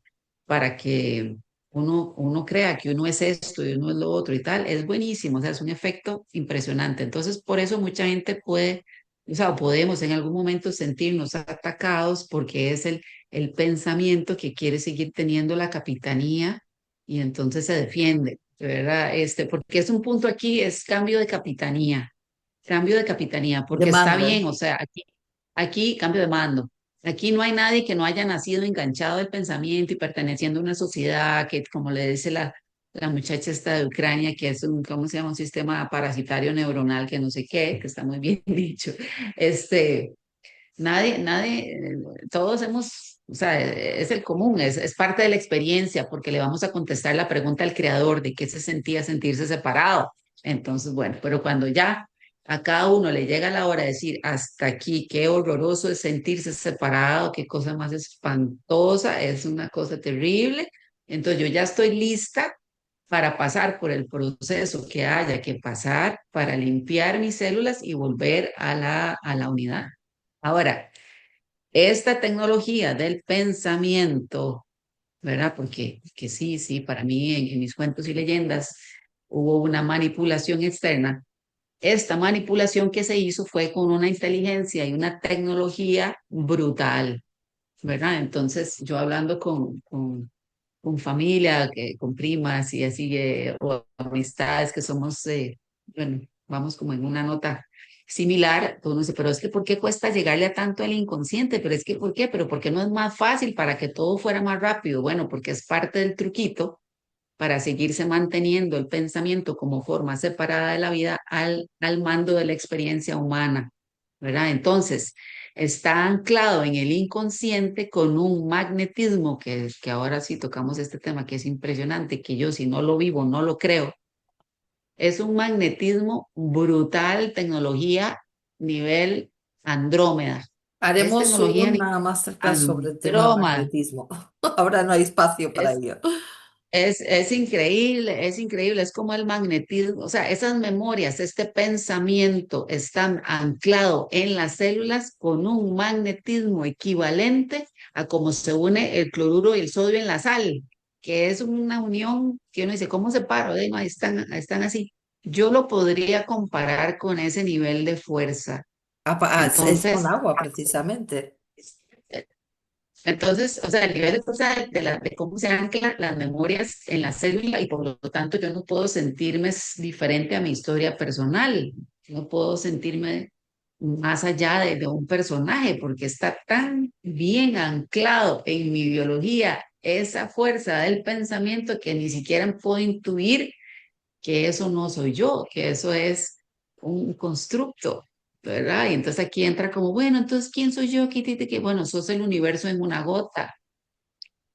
uno crea que uno es esto y uno es lo otro y tal, es buenísimo, o sea, es un efecto impresionante. Entonces, por eso mucha gente puede, o sea, podemos en algún momento sentirnos atacados porque es el pensamiento que quiere seguir teniendo la capitanía y entonces se defiende, ¿verdad? Porque es un punto aquí, es cambio de capitanía,
De
porque está
mando.
bien, o sea, aquí cambio de mando. Aquí no hay nadie que no haya nacido enganchado del pensamiento y perteneciendo a una sociedad que, como le dice la muchacha esta de Ucrania, que es ¿cómo se llama? Un sistema parasitario neuronal que no sé qué, que está muy bien dicho. Este, todos hemos, o sea, es el común, es parte de la experiencia, porque le vamos a contestar la pregunta al creador de qué se sentía sentirse separado. Entonces, bueno, pero cuando ya a cada uno le llega la hora de decir, hasta aquí, qué horroroso es sentirse separado, qué cosa más espantosa, es una cosa terrible. Entonces yo ya estoy lista para pasar por el proceso que haya que pasar para limpiar mis células y volver a la unidad. Ahora, esta tecnología del pensamiento, ¿verdad? Porque que sí, sí, para mí en mis cuentos y leyendas hubo una manipulación externa. Esta manipulación que se hizo fue con una inteligencia y una tecnología brutal, ¿verdad? Entonces, yo hablando con familia, con primas y así, o amistades que somos, bueno, vamos como en una nota similar, uno dice, pero es que ¿por qué cuesta llegarle a tanto al inconsciente? Pero es que ¿por qué? Pero ¿por qué no es más fácil para que todo fuera más rápido? Bueno, porque es parte del truquito para seguirse manteniendo el pensamiento como forma separada de la vida al mando de la experiencia humana, ¿verdad? Entonces, está anclado en el inconsciente con un magnetismo que ahora sí tocamos este tema que es impresionante, que yo si no lo vivo no lo creo. Es un magnetismo brutal, tecnología nivel Andrómeda. Es
Haremos
tecnología nivel
una masterclass sobre el tema
Andrómeda.
magnetismo. Ahora no hay espacio para
Es,
ello.
es increíble, es como el magnetismo, o sea, esas memorias, este pensamiento están anclado en las células con un magnetismo equivalente a cómo se une el cloruro y el sodio en la sal, que es una unión que uno dice, ¿cómo se para? No, están así. Yo lo podría comparar con ese nivel de fuerza.
Es con
Entonces,
agua, precisamente.
Entonces, o sea, el nivel de fuerza de cómo se anclan las memorias en la célula y por lo tanto yo no puedo sentirme diferente a mi historia personal, no puedo sentirme más allá de un personaje porque está tan bien anclado en mi biología esa fuerza del pensamiento que ni siquiera puedo intuir que eso no soy yo, que eso es un constructo, ¿verdad? Y entonces aquí entra como, bueno, entonces, ¿quién soy yo? Que bueno, sos el universo en una gota,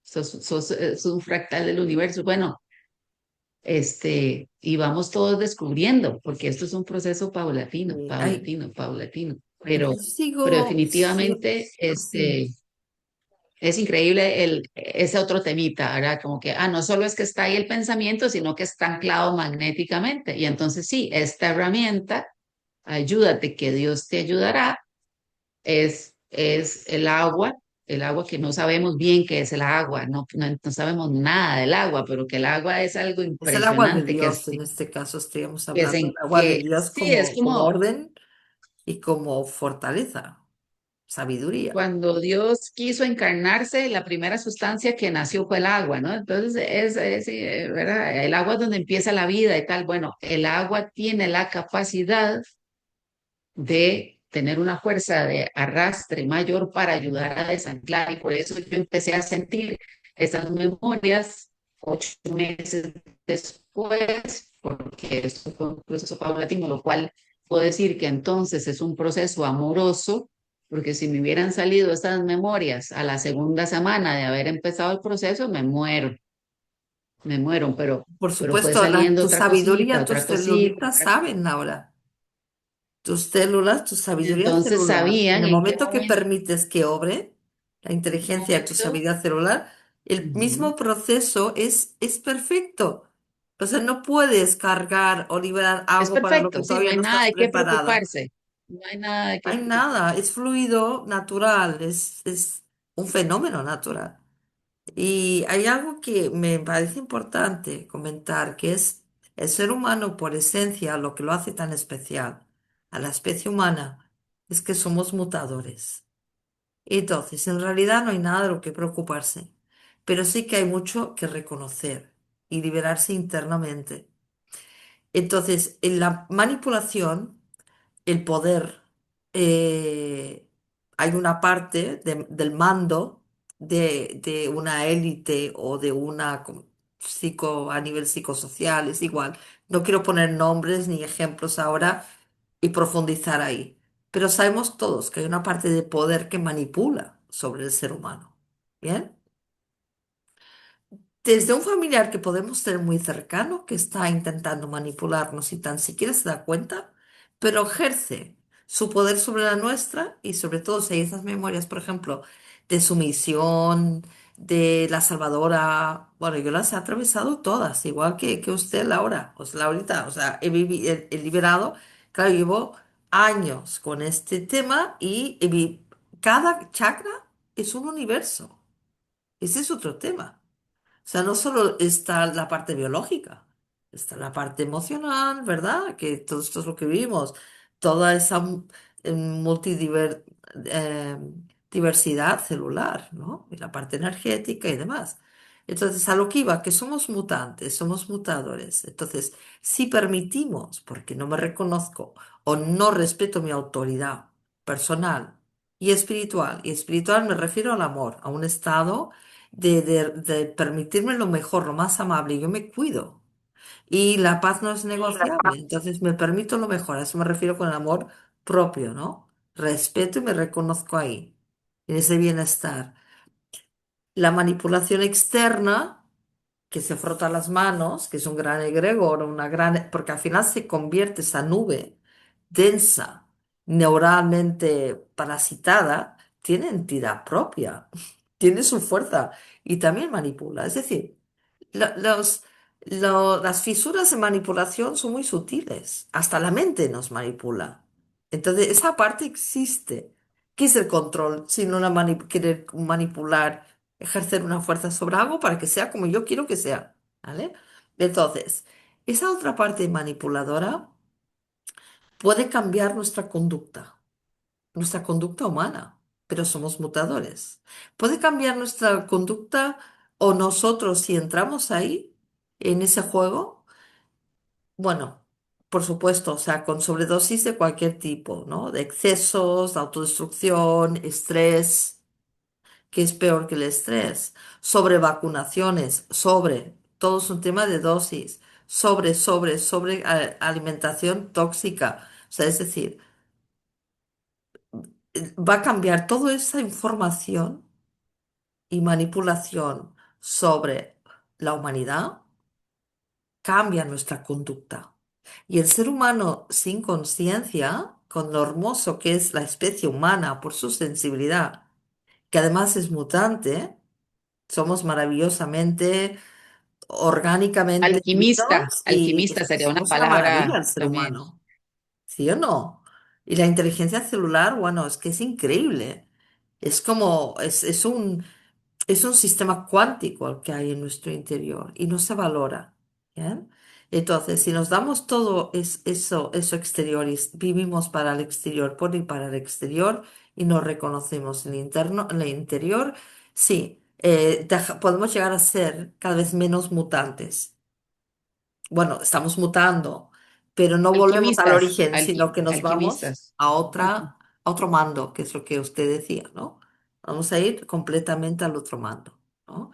sos un fractal del universo. Bueno, y vamos todos descubriendo, porque esto es un proceso paulatino,
Hay,
paulatino, paulatino.
yo
Pero
sigo,
definitivamente,
sí.
es increíble ese otro temita, ¿verdad? Como que, no solo es que está ahí el pensamiento, sino que está anclado magnéticamente. Y entonces sí, esta herramienta, ayúdate, que Dios te ayudará, es el agua que no sabemos bien qué es el agua, no sabemos nada del agua, pero que el agua es algo
Es el agua de
impresionante,
Dios, en este caso estaríamos
que,
hablando del agua de Dios
sí, es
como
como
orden y como fortaleza, sabiduría.
cuando Dios quiso encarnarse, la primera sustancia que nació fue el agua, ¿no? Entonces, ¿verdad? El agua es donde empieza la vida y tal. Bueno, el agua tiene la capacidad de tener una fuerza de arrastre mayor para ayudar a desanclar y por eso yo empecé a sentir esas memorias 8 meses después, porque esto fue un proceso paulatino, lo cual puedo decir que entonces es un proceso amoroso, porque si me hubieran salido estas memorias a la segunda semana de haber empezado el proceso, me muero,
Por
pero fue
supuesto,
saliendo
tu
otra
sabiduría, tus
cosita,
celulitas saben ahora. Tus células, tu sabiduría
entonces
celular. En
sabían
el
en qué
momento que
momento.
permites que obre la inteligencia de tu sabiduría celular, el
Ujú.
mismo proceso es perfecto. O sea, no puedes cargar o liberar
Es
algo para lo que
perfecto, sí, no
todavía
hay
no
nada
estás
de qué
preparada.
preocuparse, no hay nada de qué
Hay nada,
preocuparse.
es fluido, natural, es un fenómeno natural. Y hay algo que me parece importante comentar, que es el ser humano por esencia, lo que lo hace tan especial a la especie humana, es que somos mutadores. Entonces, en realidad no hay nada de lo que preocuparse, pero sí que hay mucho que reconocer y liberarse internamente. Entonces, en la manipulación el poder, eh, hay una parte del mando de una élite o de una a nivel psicosocial, es igual. No quiero poner nombres ni ejemplos ahora y profundizar ahí, pero sabemos todos que hay una parte de poder que manipula sobre el ser humano. ¿Bien? Desde un familiar que podemos tener muy cercano, que está intentando manipularnos y tan siquiera se da cuenta, pero ejerce su poder sobre la nuestra y sobre todo si hay esas memorias, por ejemplo, de sumisión, de la salvadora. Bueno, yo las he atravesado todas, igual que usted, Laura, o sea, Laurita, o sea, he liberado, claro, llevo años con este tema y cada chakra es un universo. Ese es otro tema. O sea, no solo está la parte biológica, está la parte emocional, ¿verdad? Que todo esto es lo que vivimos, toda esa diversidad celular, ¿no? Y la parte energética y demás. Entonces, a lo que iba, que somos mutantes, somos mutadores. Entonces, si permitimos, porque no me reconozco o no respeto mi autoridad personal y espiritual me refiero al amor, a un estado de permitirme lo mejor, lo más amable. Yo me cuido. Y la paz no es negociable. Entonces me permito lo mejor. A eso me refiero con el amor propio, ¿no? respeto y me reconozco ahí, en ese bienestar. La manipulación externa, que se frota las manos, que es un gran egregor, porque al final se convierte esa nube densa, neuralmente parasitada, tiene entidad propia, tiene su fuerza y también manipula. Es decir, lo- los, las fisuras de manipulación son muy sutiles, hasta la mente nos manipula. Entonces, esa parte existe. ¿Qué es el control? Sino querer manipular, ejercer una fuerza sobre algo para que sea como yo quiero que sea. ¿Vale? Entonces, esa otra parte manipuladora puede cambiar nuestra conducta humana, pero somos mutadores. Puede cambiar nuestra conducta o nosotros si entramos ahí, en ese juego, bueno, por supuesto, o sea, con sobredosis de cualquier tipo, ¿no? De excesos, de autodestrucción, estrés, que es peor que el estrés, sobre vacunaciones, todo es un tema de dosis, sobre alimentación tóxica. O sea, es decir, va a cambiar toda esa información y manipulación sobre la humanidad, cambia nuestra conducta. Y el ser humano sin conciencia, con lo hermoso que es la especie humana por su sensibilidad, que además es mutante, somos maravillosamente orgánicamente
Alquimista,
divinos y
alquimista sería una
somos una maravilla
palabra
el ser
también.
humano, ¿sí o no? Y la inteligencia celular, bueno, es que es increíble. Es como, es un sistema cuántico el que hay en nuestro interior y no se valora. ¿Bien? Entonces, si nos damos todo eso exterior y vivimos para el exterior, por y para el exterior y nos reconocemos en el interior, sí, podemos llegar a ser cada vez menos mutantes. Bueno, estamos mutando, pero no volvemos al
Alquimistas,
origen, sino que nos vamos
alquimistas.
a
Ujú.
a otro mando, que es lo que usted decía, ¿no? Vamos a ir completamente al otro mando, ¿no?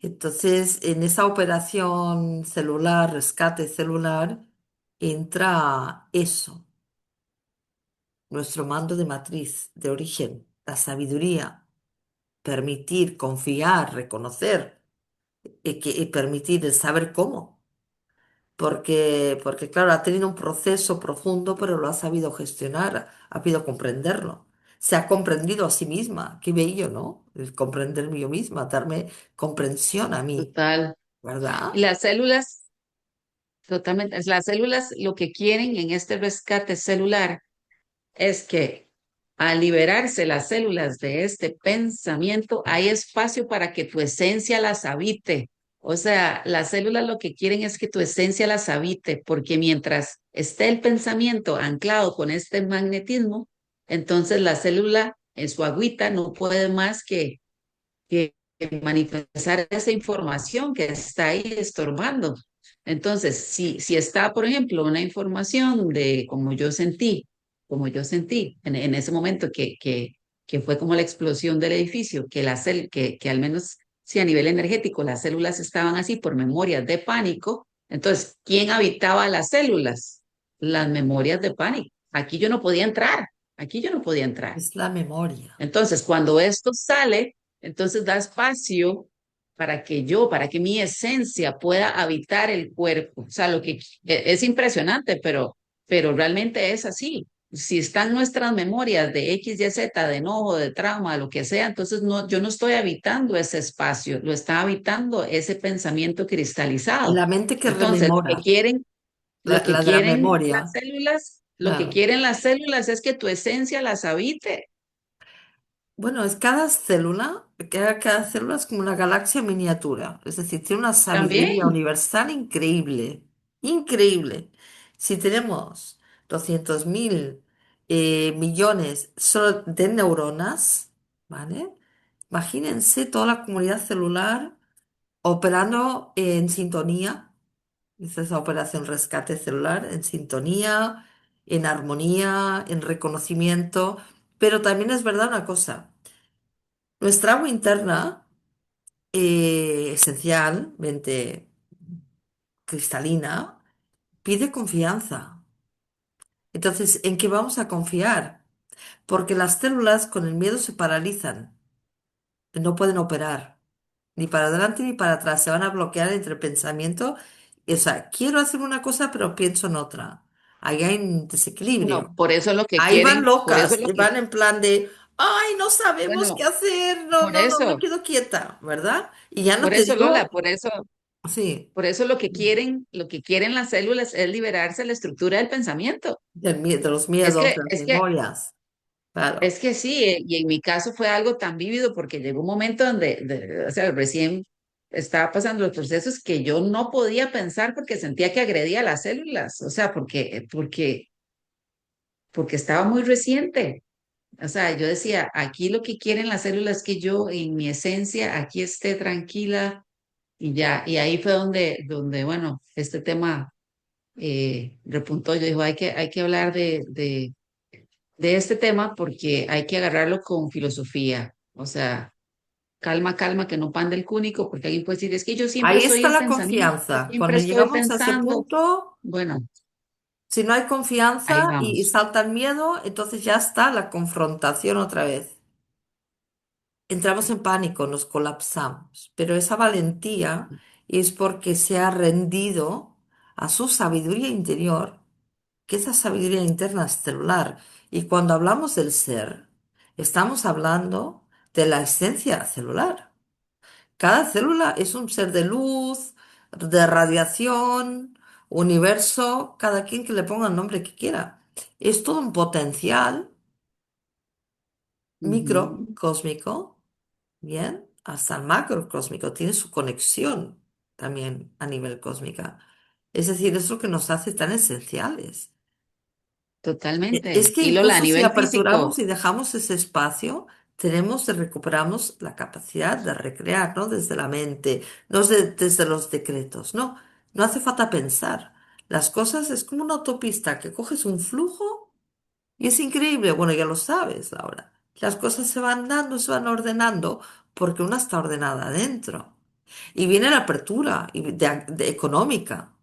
Entonces, en esa operación celular, rescate celular, entra eso, nuestro mando de matriz, de origen, la sabiduría, permitir, confiar, reconocer y permitir el saber cómo. Porque, claro, ha tenido un proceso profundo, pero lo ha sabido gestionar, ha sabido comprenderlo. Se ha comprendido a sí misma. Qué bello, ¿no? El comprenderme yo misma, darme comprensión a mí,
Total. Y
¿verdad?
las células, totalmente, las células lo que quieren en este rescate celular es que al liberarse las células de este pensamiento, hay espacio para que tu esencia las habite. O sea, las células lo que quieren es que tu esencia las habite, porque mientras esté el pensamiento anclado con este magnetismo, entonces la célula en su agüita no puede más que manifestar esa información que está ahí estorbando. Entonces, si está, por ejemplo, una información de como yo sentí en ese momento que fue como la explosión del edificio, que al menos si a nivel energético las células estaban así por memorias de pánico, entonces, ¿quién habitaba las células? Las memorias de pánico. Aquí yo no podía entrar.
Es la memoria.
Entonces, cuando esto sale, entonces da espacio para que mi esencia pueda habitar el cuerpo. O sea, lo que es impresionante, pero realmente es así. Si están nuestras memorias de X, Y, Z, de enojo, de trauma, lo que sea, entonces no, yo no estoy habitando ese espacio, lo está habitando ese pensamiento cristalizado.
La mente que
Entonces,
rememora,
lo que
la de la
quieren
memoria,
las células, lo que
claro.
quieren las células es que tu esencia las habite.
Bueno, es cada célula es como una galaxia miniatura, es decir, tiene una sabiduría
También,
universal increíble, increíble. Si tenemos 200.000 millones solo de neuronas, ¿vale? Imagínense toda la comunidad celular operando en sintonía. Esa es la operación rescate celular, en sintonía, en armonía, en reconocimiento. Pero también es verdad una cosa. Nuestra agua interna, esencialmente cristalina, pide confianza. Entonces, ¿en qué vamos a confiar? Porque las células con el miedo se paralizan, no pueden operar, ni para adelante ni para atrás, se van a bloquear entre pensamiento, o sea, quiero hacer una cosa pero pienso en otra. Ahí hay un
Bueno,
desequilibrio.
por eso lo que
Ahí van
quieren, por eso
locas,
lo
y
que,
van en plan de, ay, no sabemos qué
bueno,
hacer, no,
por
no, no me
eso,
quedo quieta, ¿verdad? Y ya no
por
te
eso, Lola,
digo, sí,
por eso lo que quieren las células es liberarse de la estructura del pensamiento.
de los miedos, de las
Es que
memorias, claro.
Es que sí, y en mi caso fue algo tan vívido porque llegó un momento donde, o sea, recién estaba pasando los procesos que yo no podía pensar porque sentía que agredía a las células, o sea, porque estaba muy reciente. O sea, yo decía, aquí lo que quieren las células es que yo en mi esencia aquí esté tranquila y ya, y ahí fue donde bueno, este tema repuntó. Yo digo, hay que hablar de este tema porque hay que agarrarlo con filosofía. O sea, calma, calma, que no pande el cúnico, porque alguien puede decir, es que yo siempre
Ahí
soy
está
en
la
pensamiento, yo
confianza.
siempre
Cuando
estoy
llegamos a ese
pensando.
punto,
Bueno,
si no hay
ahí
confianza y
vamos.
salta el miedo, entonces ya está la confrontación otra vez. Entramos en pánico, nos colapsamos, pero esa valentía es porque se ha rendido a su sabiduría interior, que esa sabiduría interna es celular. Y cuando hablamos del ser, estamos hablando de la esencia celular. Cada célula es un ser de luz, de radiación, universo, cada quien que le ponga el nombre que quiera. Es todo un potencial
Ujú.
microcósmico, bien, hasta el macrocósmico, tiene su conexión también a nivel cósmica. Es decir, es lo que nos hace tan esenciales. Es
Totalmente.
que
Y Lola, a
incluso si
nivel físico,
aperturamos y dejamos ese espacio, recuperamos la capacidad de recrear, ¿no? Desde la mente, no desde los decretos, no, no hace falta pensar. Las cosas es como una autopista que coges un flujo y es increíble, bueno, ya lo sabes, Laura. Las cosas se van dando, se van ordenando porque una está ordenada adentro. Y viene la apertura económica.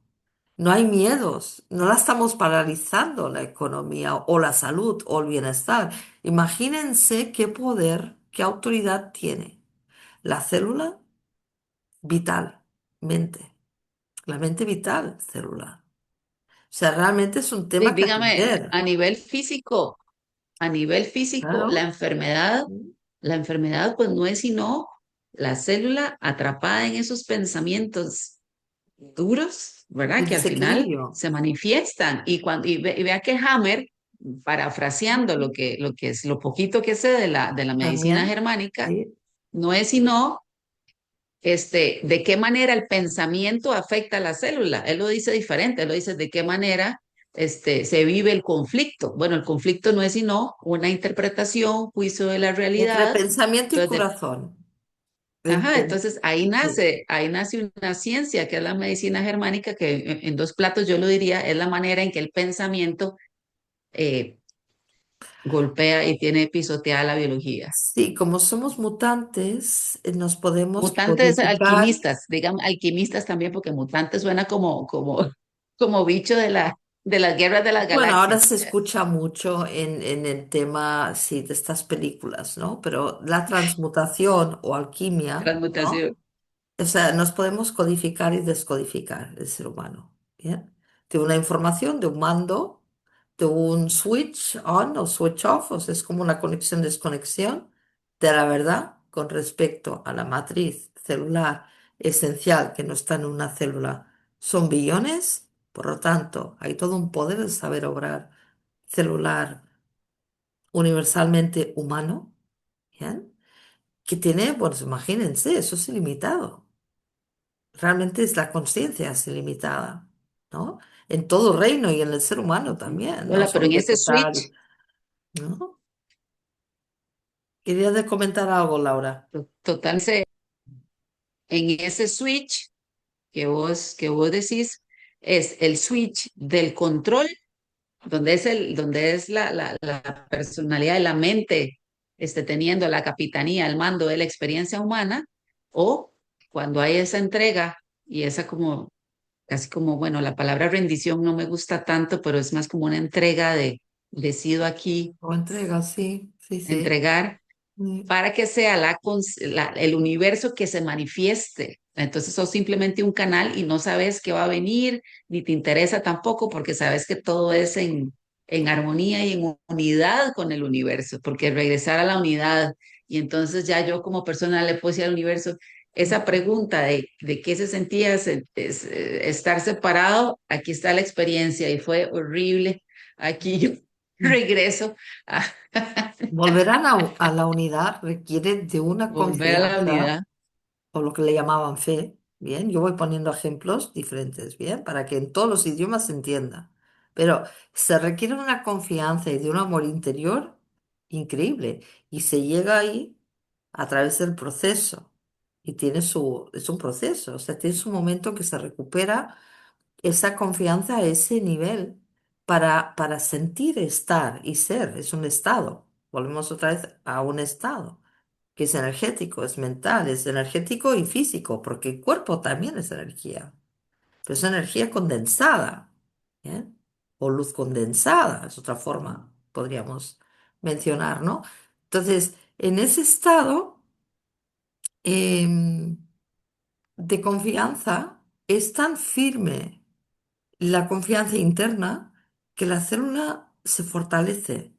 No hay miedos, no la estamos paralizando la economía o la salud o el bienestar. Imagínense qué poder, qué autoridad tiene la célula vital, mente, la mente vital celular. O sea, realmente es un tema que
dígame,
atender.
a nivel físico,
Claro.
la enfermedad pues no es sino la célula atrapada en esos pensamientos duros, ¿verdad?
El
Que al final
desequilibrio.
se manifiestan. Y vea que Hammer, parafraseando lo que es lo poquito que sé de la medicina
También.
germánica,
Sí.
no es sino de qué manera el pensamiento afecta a la célula. Él lo dice diferente, él lo dice de qué manera se vive el conflicto. Bueno, el conflicto no es sino una interpretación, juicio de la
Entre
realidad.
pensamiento y
Entonces,
corazón.
ajá,
Enten-
entonces
sí.
ahí nace una ciencia que es la medicina germánica, que en dos platos yo lo diría, es la manera en que el pensamiento eh, golpea y tiene pisoteada la biología.
Sí, como somos mutantes, nos podemos
Mutantes
codificar.
alquimistas, digamos alquimistas también, porque mutante suena como bicho de las guerras de las
Bueno, ahora
galaxias.
se escucha mucho en el tema, sí, de estas películas, ¿no? Pero la transmutación o alquimia, ¿no?
Transmutación.
O sea, nos podemos codificar y descodificar el ser humano. ¿Bien? De una información, de un mando, de un switch on o switch off, o sea, es como una conexión-desconexión de la verdad con respecto a la matriz celular esencial que no está en una célula. Son billones, por lo tanto, hay todo un poder de saber obrar celular universalmente humano, ¿bien? Que tiene, pues imagínense, eso es ilimitado. Realmente es la conciencia es ilimitada, ¿no? En todo reino y en el ser humano también, no
Hola, pero
solo
en ese
vegetal,
switch,
¿no? Quería de comentar algo, Laura.
total, en ese switch que vos decís, es el switch del control, donde es la personalidad de la mente teniendo la capitanía, el mando de la experiencia humana, o cuando hay esa entrega y esa casi como, bueno, la palabra rendición no me gusta tanto, pero es más como una entrega decido aquí
O entrega, sí, sí, sí.
entregar
Mm,
para que sea el universo que se manifieste. Entonces sos simplemente un canal y no sabes qué va a venir, ni te interesa tampoco porque sabes que todo es en armonía y en unidad con el universo, porque regresar a la unidad y entonces ya yo como persona le puedo decir al universo esa pregunta de qué se sentía estar separado, aquí está la experiencia y fue horrible. Aquí yo
mm.
regreso a
Volver a la unidad requiere de una
volver a la
confianza,
unidad.
o lo que le llamaban fe, ¿bien? Yo voy poniendo ejemplos diferentes, ¿bien? Para que en todos los idiomas se entienda. Pero se requiere una confianza y de un amor interior increíble. Y se llega ahí a través del proceso. Y es un proceso, o sea, tiene su momento que se recupera esa confianza a ese nivel para sentir estar y ser. Es un estado. Volvemos otra vez a un estado que es energético, es mental, es energético y físico, porque el cuerpo también es energía, pero es energía condensada, ¿bien? O luz condensada, es otra forma, podríamos mencionar, ¿no? Entonces, en ese estado em, de confianza es tan firme la confianza interna que la célula se fortalece,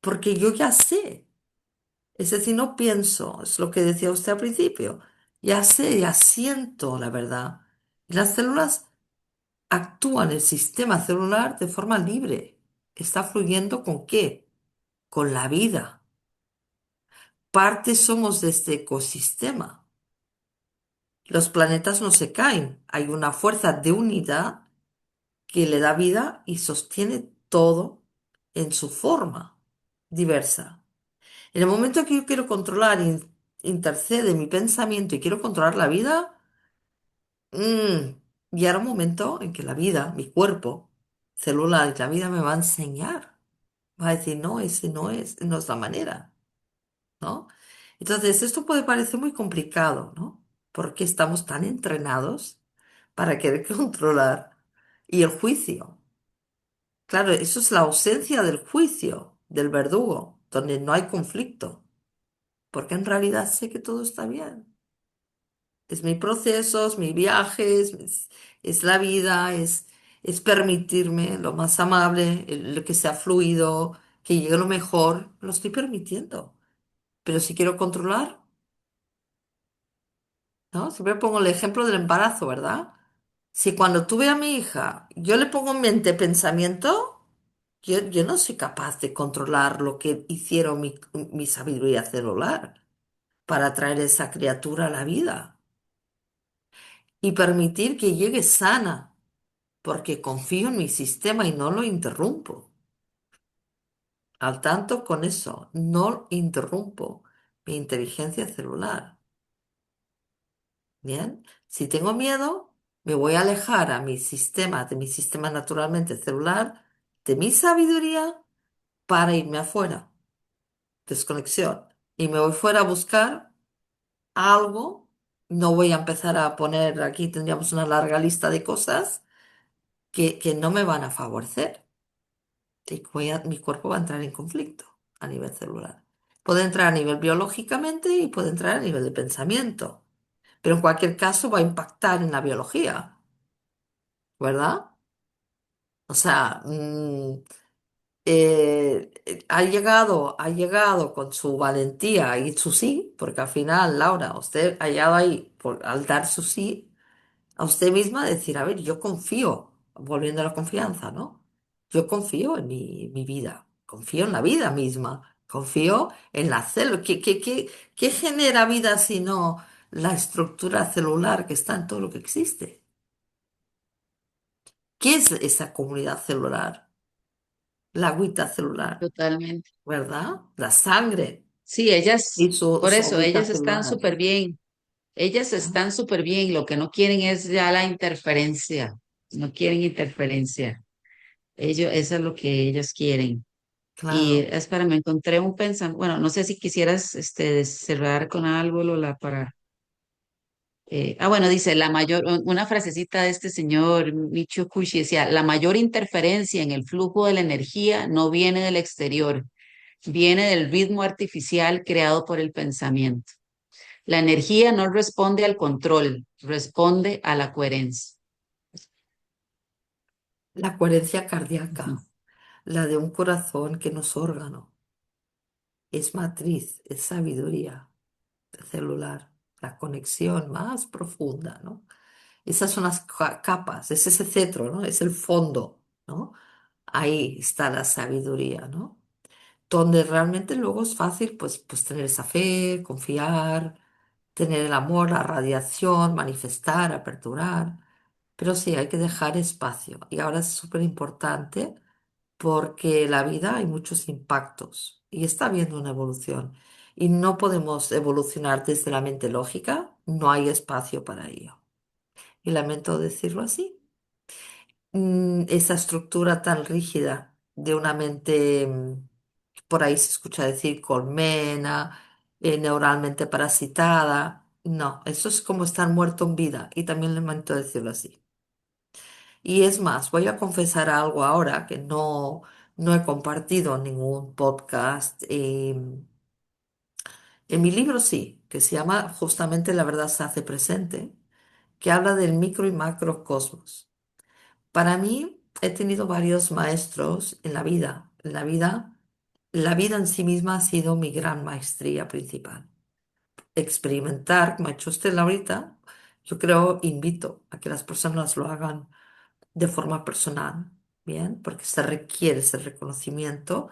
porque yo ya sé. Es decir, no pienso, es lo que decía usted al principio. Ya sé, ya siento la verdad. Y las células actúan, el sistema celular, de forma libre. Está fluyendo con qué? Con la vida. Parte somos de este ecosistema. Los planetas no se caen. Hay una fuerza de unidad que le da vida y sostiene todo en su forma diversa. En el momento que yo quiero controlar, intercede mi pensamiento y quiero controlar la vida, llegará un momento en que la vida, mi cuerpo celular y la vida me va a enseñar. Va a decir, no, ese no es la manera, ¿no? Entonces, esto puede parecer muy complicado, ¿no? Porque estamos tan entrenados para querer controlar. Y el juicio. Claro, eso es la ausencia del juicio, del verdugo, donde no hay conflicto. Porque en realidad sé que todo está bien. Es mi proceso, es mi viaje, es la vida, es permitirme lo más amable, lo que sea fluido, que llegue lo mejor, lo estoy permitiendo. Pero si quiero controlar, ¿no? Siempre pongo el ejemplo del embarazo, ¿verdad? Si cuando tuve a mi hija, yo le pongo en mente pensamiento, yo no soy capaz de controlar lo que hicieron mi sabiduría celular para traer esa criatura a la vida y permitir que llegue sana, porque confío en mi sistema y no lo interrumpo. Al tanto con eso, no interrumpo mi inteligencia celular. Bien, si tengo miedo, me voy a alejar a mi sistema, de mi sistema naturalmente celular, de mi sabiduría, para irme afuera, desconexión. Y me voy fuera a buscar algo. No voy a empezar a poner, aquí tendríamos una larga lista de cosas que no me van a favorecer. Y mi cuerpo va a entrar en conflicto a nivel celular. Puede entrar a nivel biológicamente y puede entrar a nivel de pensamiento. Pero en cualquier caso va a impactar en la biología, ¿verdad? O sea, ha llegado con su valentía y su sí, porque al final, Laura, usted ha llegado ahí al dar su sí a usted misma decir, a ver, yo confío, volviendo a la confianza, ¿no? Yo confío en mi vida, confío en la vida misma, confío en la célula. ¿Qué genera vida sino la estructura celular que está en todo lo que existe? ¿Qué es esa comunidad celular? La agüita celular,
Totalmente.
¿verdad? La sangre
Sí,
y
ellas,
su,
por
su
eso,
agüita
ellas están
celular.
súper bien. Ellas
¿No?
están súper bien. Lo que no quieren es ya la interferencia. No quieren interferencia. Ellos, eso es lo que ellos quieren. Y
Claro.
es para, me encontré un pensamiento. Bueno, no sé si quisieras cerrar con algo, Lola, para. Bueno, dice, una frasecita de este señor Michio Kushi decía, la mayor interferencia en el flujo de la energía no viene del exterior, viene del ritmo artificial creado por el pensamiento. La energía no responde al control, responde a la coherencia.
La coherencia
Ujú.
cardíaca, la de un corazón que no es órgano, es matriz, es sabiduría celular, la conexión más profunda, ¿no? Esas son las capas, es ese cetro, ¿no? Es el fondo, ¿no? Ahí está la sabiduría, ¿no? Donde realmente luego es fácil, pues tener esa fe, confiar, tener el amor, la radiación, manifestar, aperturar. Pero sí, hay que dejar espacio. Y ahora es súper importante porque en la vida hay muchos impactos y está habiendo una evolución. Y no podemos evolucionar desde la mente lógica, no hay espacio para ello. Y lamento decirlo así. Esa estructura tan rígida de una mente, por ahí se escucha decir colmena, neuralmente parasitada. No, eso es como estar muerto en vida y también lamento decirlo así. Y es más, voy a confesar algo ahora que no he compartido en ningún podcast. En mi libro sí, que se llama justamente La verdad se hace presente, que habla del micro y macrocosmos. Para mí, he tenido varios maestros en la vida. La vida en sí misma ha sido mi gran maestría principal. Experimentar, como ha hecho usted ahorita, yo creo, invito a que las personas lo hagan de forma personal, ¿bien? Porque se requiere ese reconocimiento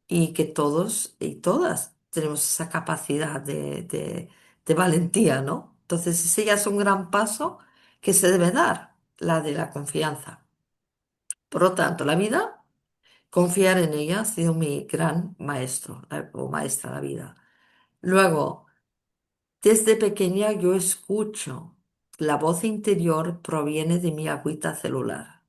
y que todos y todas tenemos esa capacidad de valentía, ¿no? Entonces, ese ya es un gran paso que se debe dar, la de la confianza. Por lo tanto, la vida, confiar en ella ha sido mi gran maestro o maestra la vida. Luego, desde pequeña yo escucho, la voz interior proviene de mi agüita celular.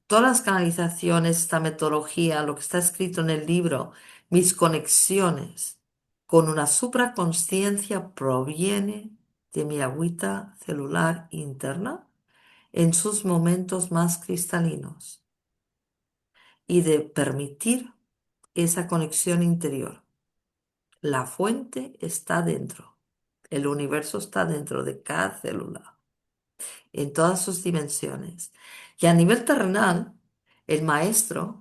Todas las canalizaciones, esta metodología, lo que está escrito en el libro, mis conexiones con una supraconsciencia proviene de mi agüita celular interna en sus momentos más cristalinos y de permitir esa conexión interior. La fuente está dentro. El universo está dentro de cada célula, en todas sus dimensiones. Y a nivel terrenal, el maestro,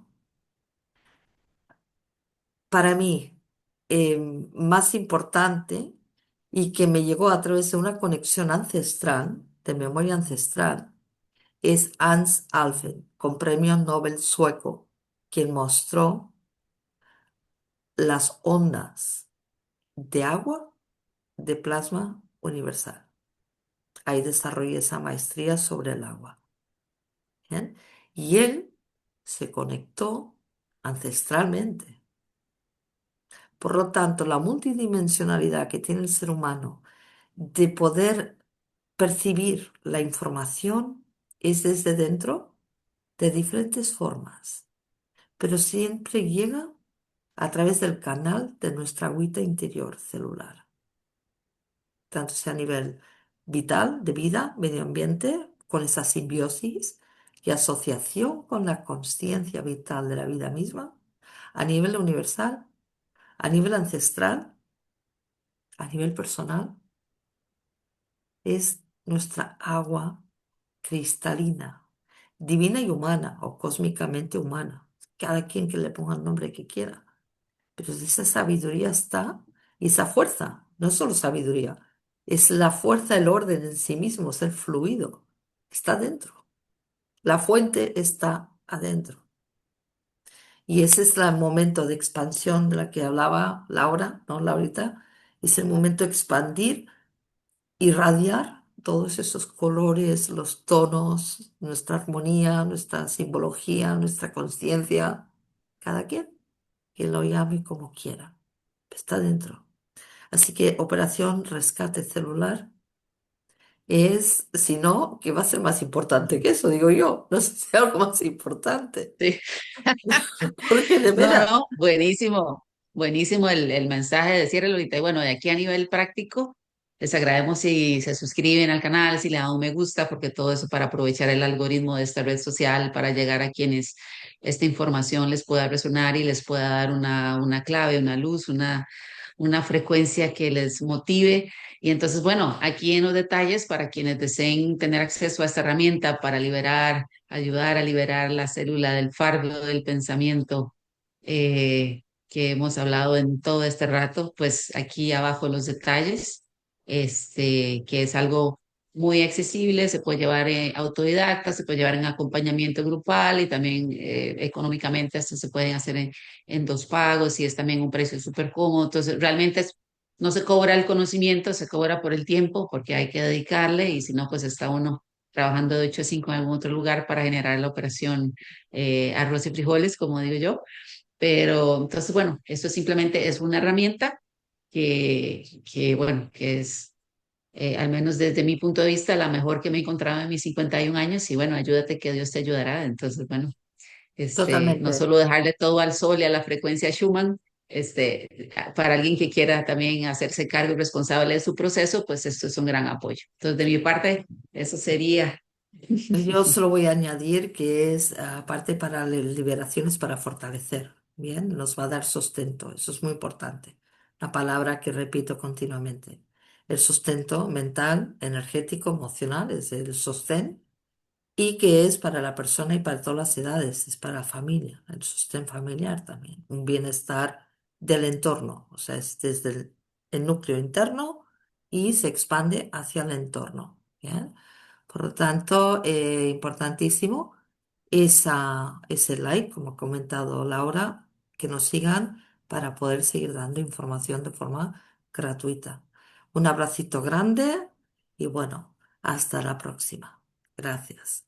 para mí, más importante y que me llegó a través de una conexión ancestral, de memoria ancestral, es Hans Alfvén, con premio Nobel sueco, quien mostró las ondas de agua de plasma universal. Ahí desarrollé esa maestría sobre el agua. ¿Bien? Y él se conectó ancestralmente. Por lo tanto, la multidimensionalidad que tiene el ser humano de poder percibir la información es desde dentro de diferentes formas, pero siempre llega a través del canal de nuestra agüita interior celular, tanto sea a nivel vital, de vida, medio ambiente, con esa simbiosis y asociación con la conciencia vital de la vida misma, a nivel universal, a nivel ancestral, a nivel personal, es nuestra agua cristalina, divina y humana o cósmicamente humana, cada quien que le ponga el nombre que quiera. Pero esa sabiduría está y esa fuerza, no es solo sabiduría, es la fuerza, el orden en sí mismo, es el fluido, está dentro. La fuente está adentro. Y ese es el momento de expansión de la que hablaba Laura, ¿no, Laurita? Es el momento de expandir, irradiar todos esos colores, los tonos, nuestra armonía, nuestra simbología, nuestra conciencia, cada quien que lo llame como quiera. Está dentro. Así que operación rescate celular es, si no, que va a ser más importante que eso, digo yo. No sé si algo más importante.
Sí.
Porque de
No,
veras,
no, buenísimo, buenísimo el mensaje de cierre, Lolita. Y bueno, de aquí a nivel práctico, les agradecemos si se suscriben al canal, si le dan un me gusta, porque todo eso para aprovechar el algoritmo de esta red social, para llegar a quienes esta información les pueda resonar y les pueda dar una clave, una luz, una frecuencia que les motive. Y entonces, bueno, aquí en los detalles, para quienes deseen tener acceso a esta herramienta para liberar, ayudar a liberar la célula del fardo del pensamiento que hemos hablado en todo este rato, pues aquí abajo los detalles, que es algo muy accesible, se puede llevar autodidacta, se puede llevar en acompañamiento grupal y también económicamente hasta se pueden hacer en dos pagos y es también un precio súper cómodo. Entonces, realmente no se cobra el conocimiento, se cobra por el tiempo porque hay que dedicarle y si no, pues está uno trabajando de 8 a 5 en algún otro lugar para generar la operación arroz y frijoles, como digo yo. Pero entonces, bueno, eso simplemente es una herramienta bueno, que es, al menos desde mi punto de vista, la mejor que me he encontrado en mis 51 años y bueno, ayúdate que Dios te ayudará. Entonces, bueno, no
Totalmente.
solo dejarle todo al sol y a la frecuencia Schumann, para alguien que quiera también hacerse cargo y responsable de su proceso, pues esto es un gran apoyo. Entonces, de mi parte, eso sería.
Yo solo voy a añadir que es, aparte para liberaciones, para fortalecer, ¿bien? Nos va a dar sustento, eso es muy importante. Una palabra que repito continuamente. El sustento mental, energético, emocional, es el sostén, y que es para la persona y para todas las edades, es para la familia, el sostén familiar también, un bienestar del entorno, o sea, es desde el núcleo interno y se expande hacia el entorno, ¿bien? Por lo tanto, importantísimo ese like, como ha comentado Laura, que nos sigan para poder seguir dando información de forma gratuita. Un abracito grande y bueno, hasta la próxima. Gracias.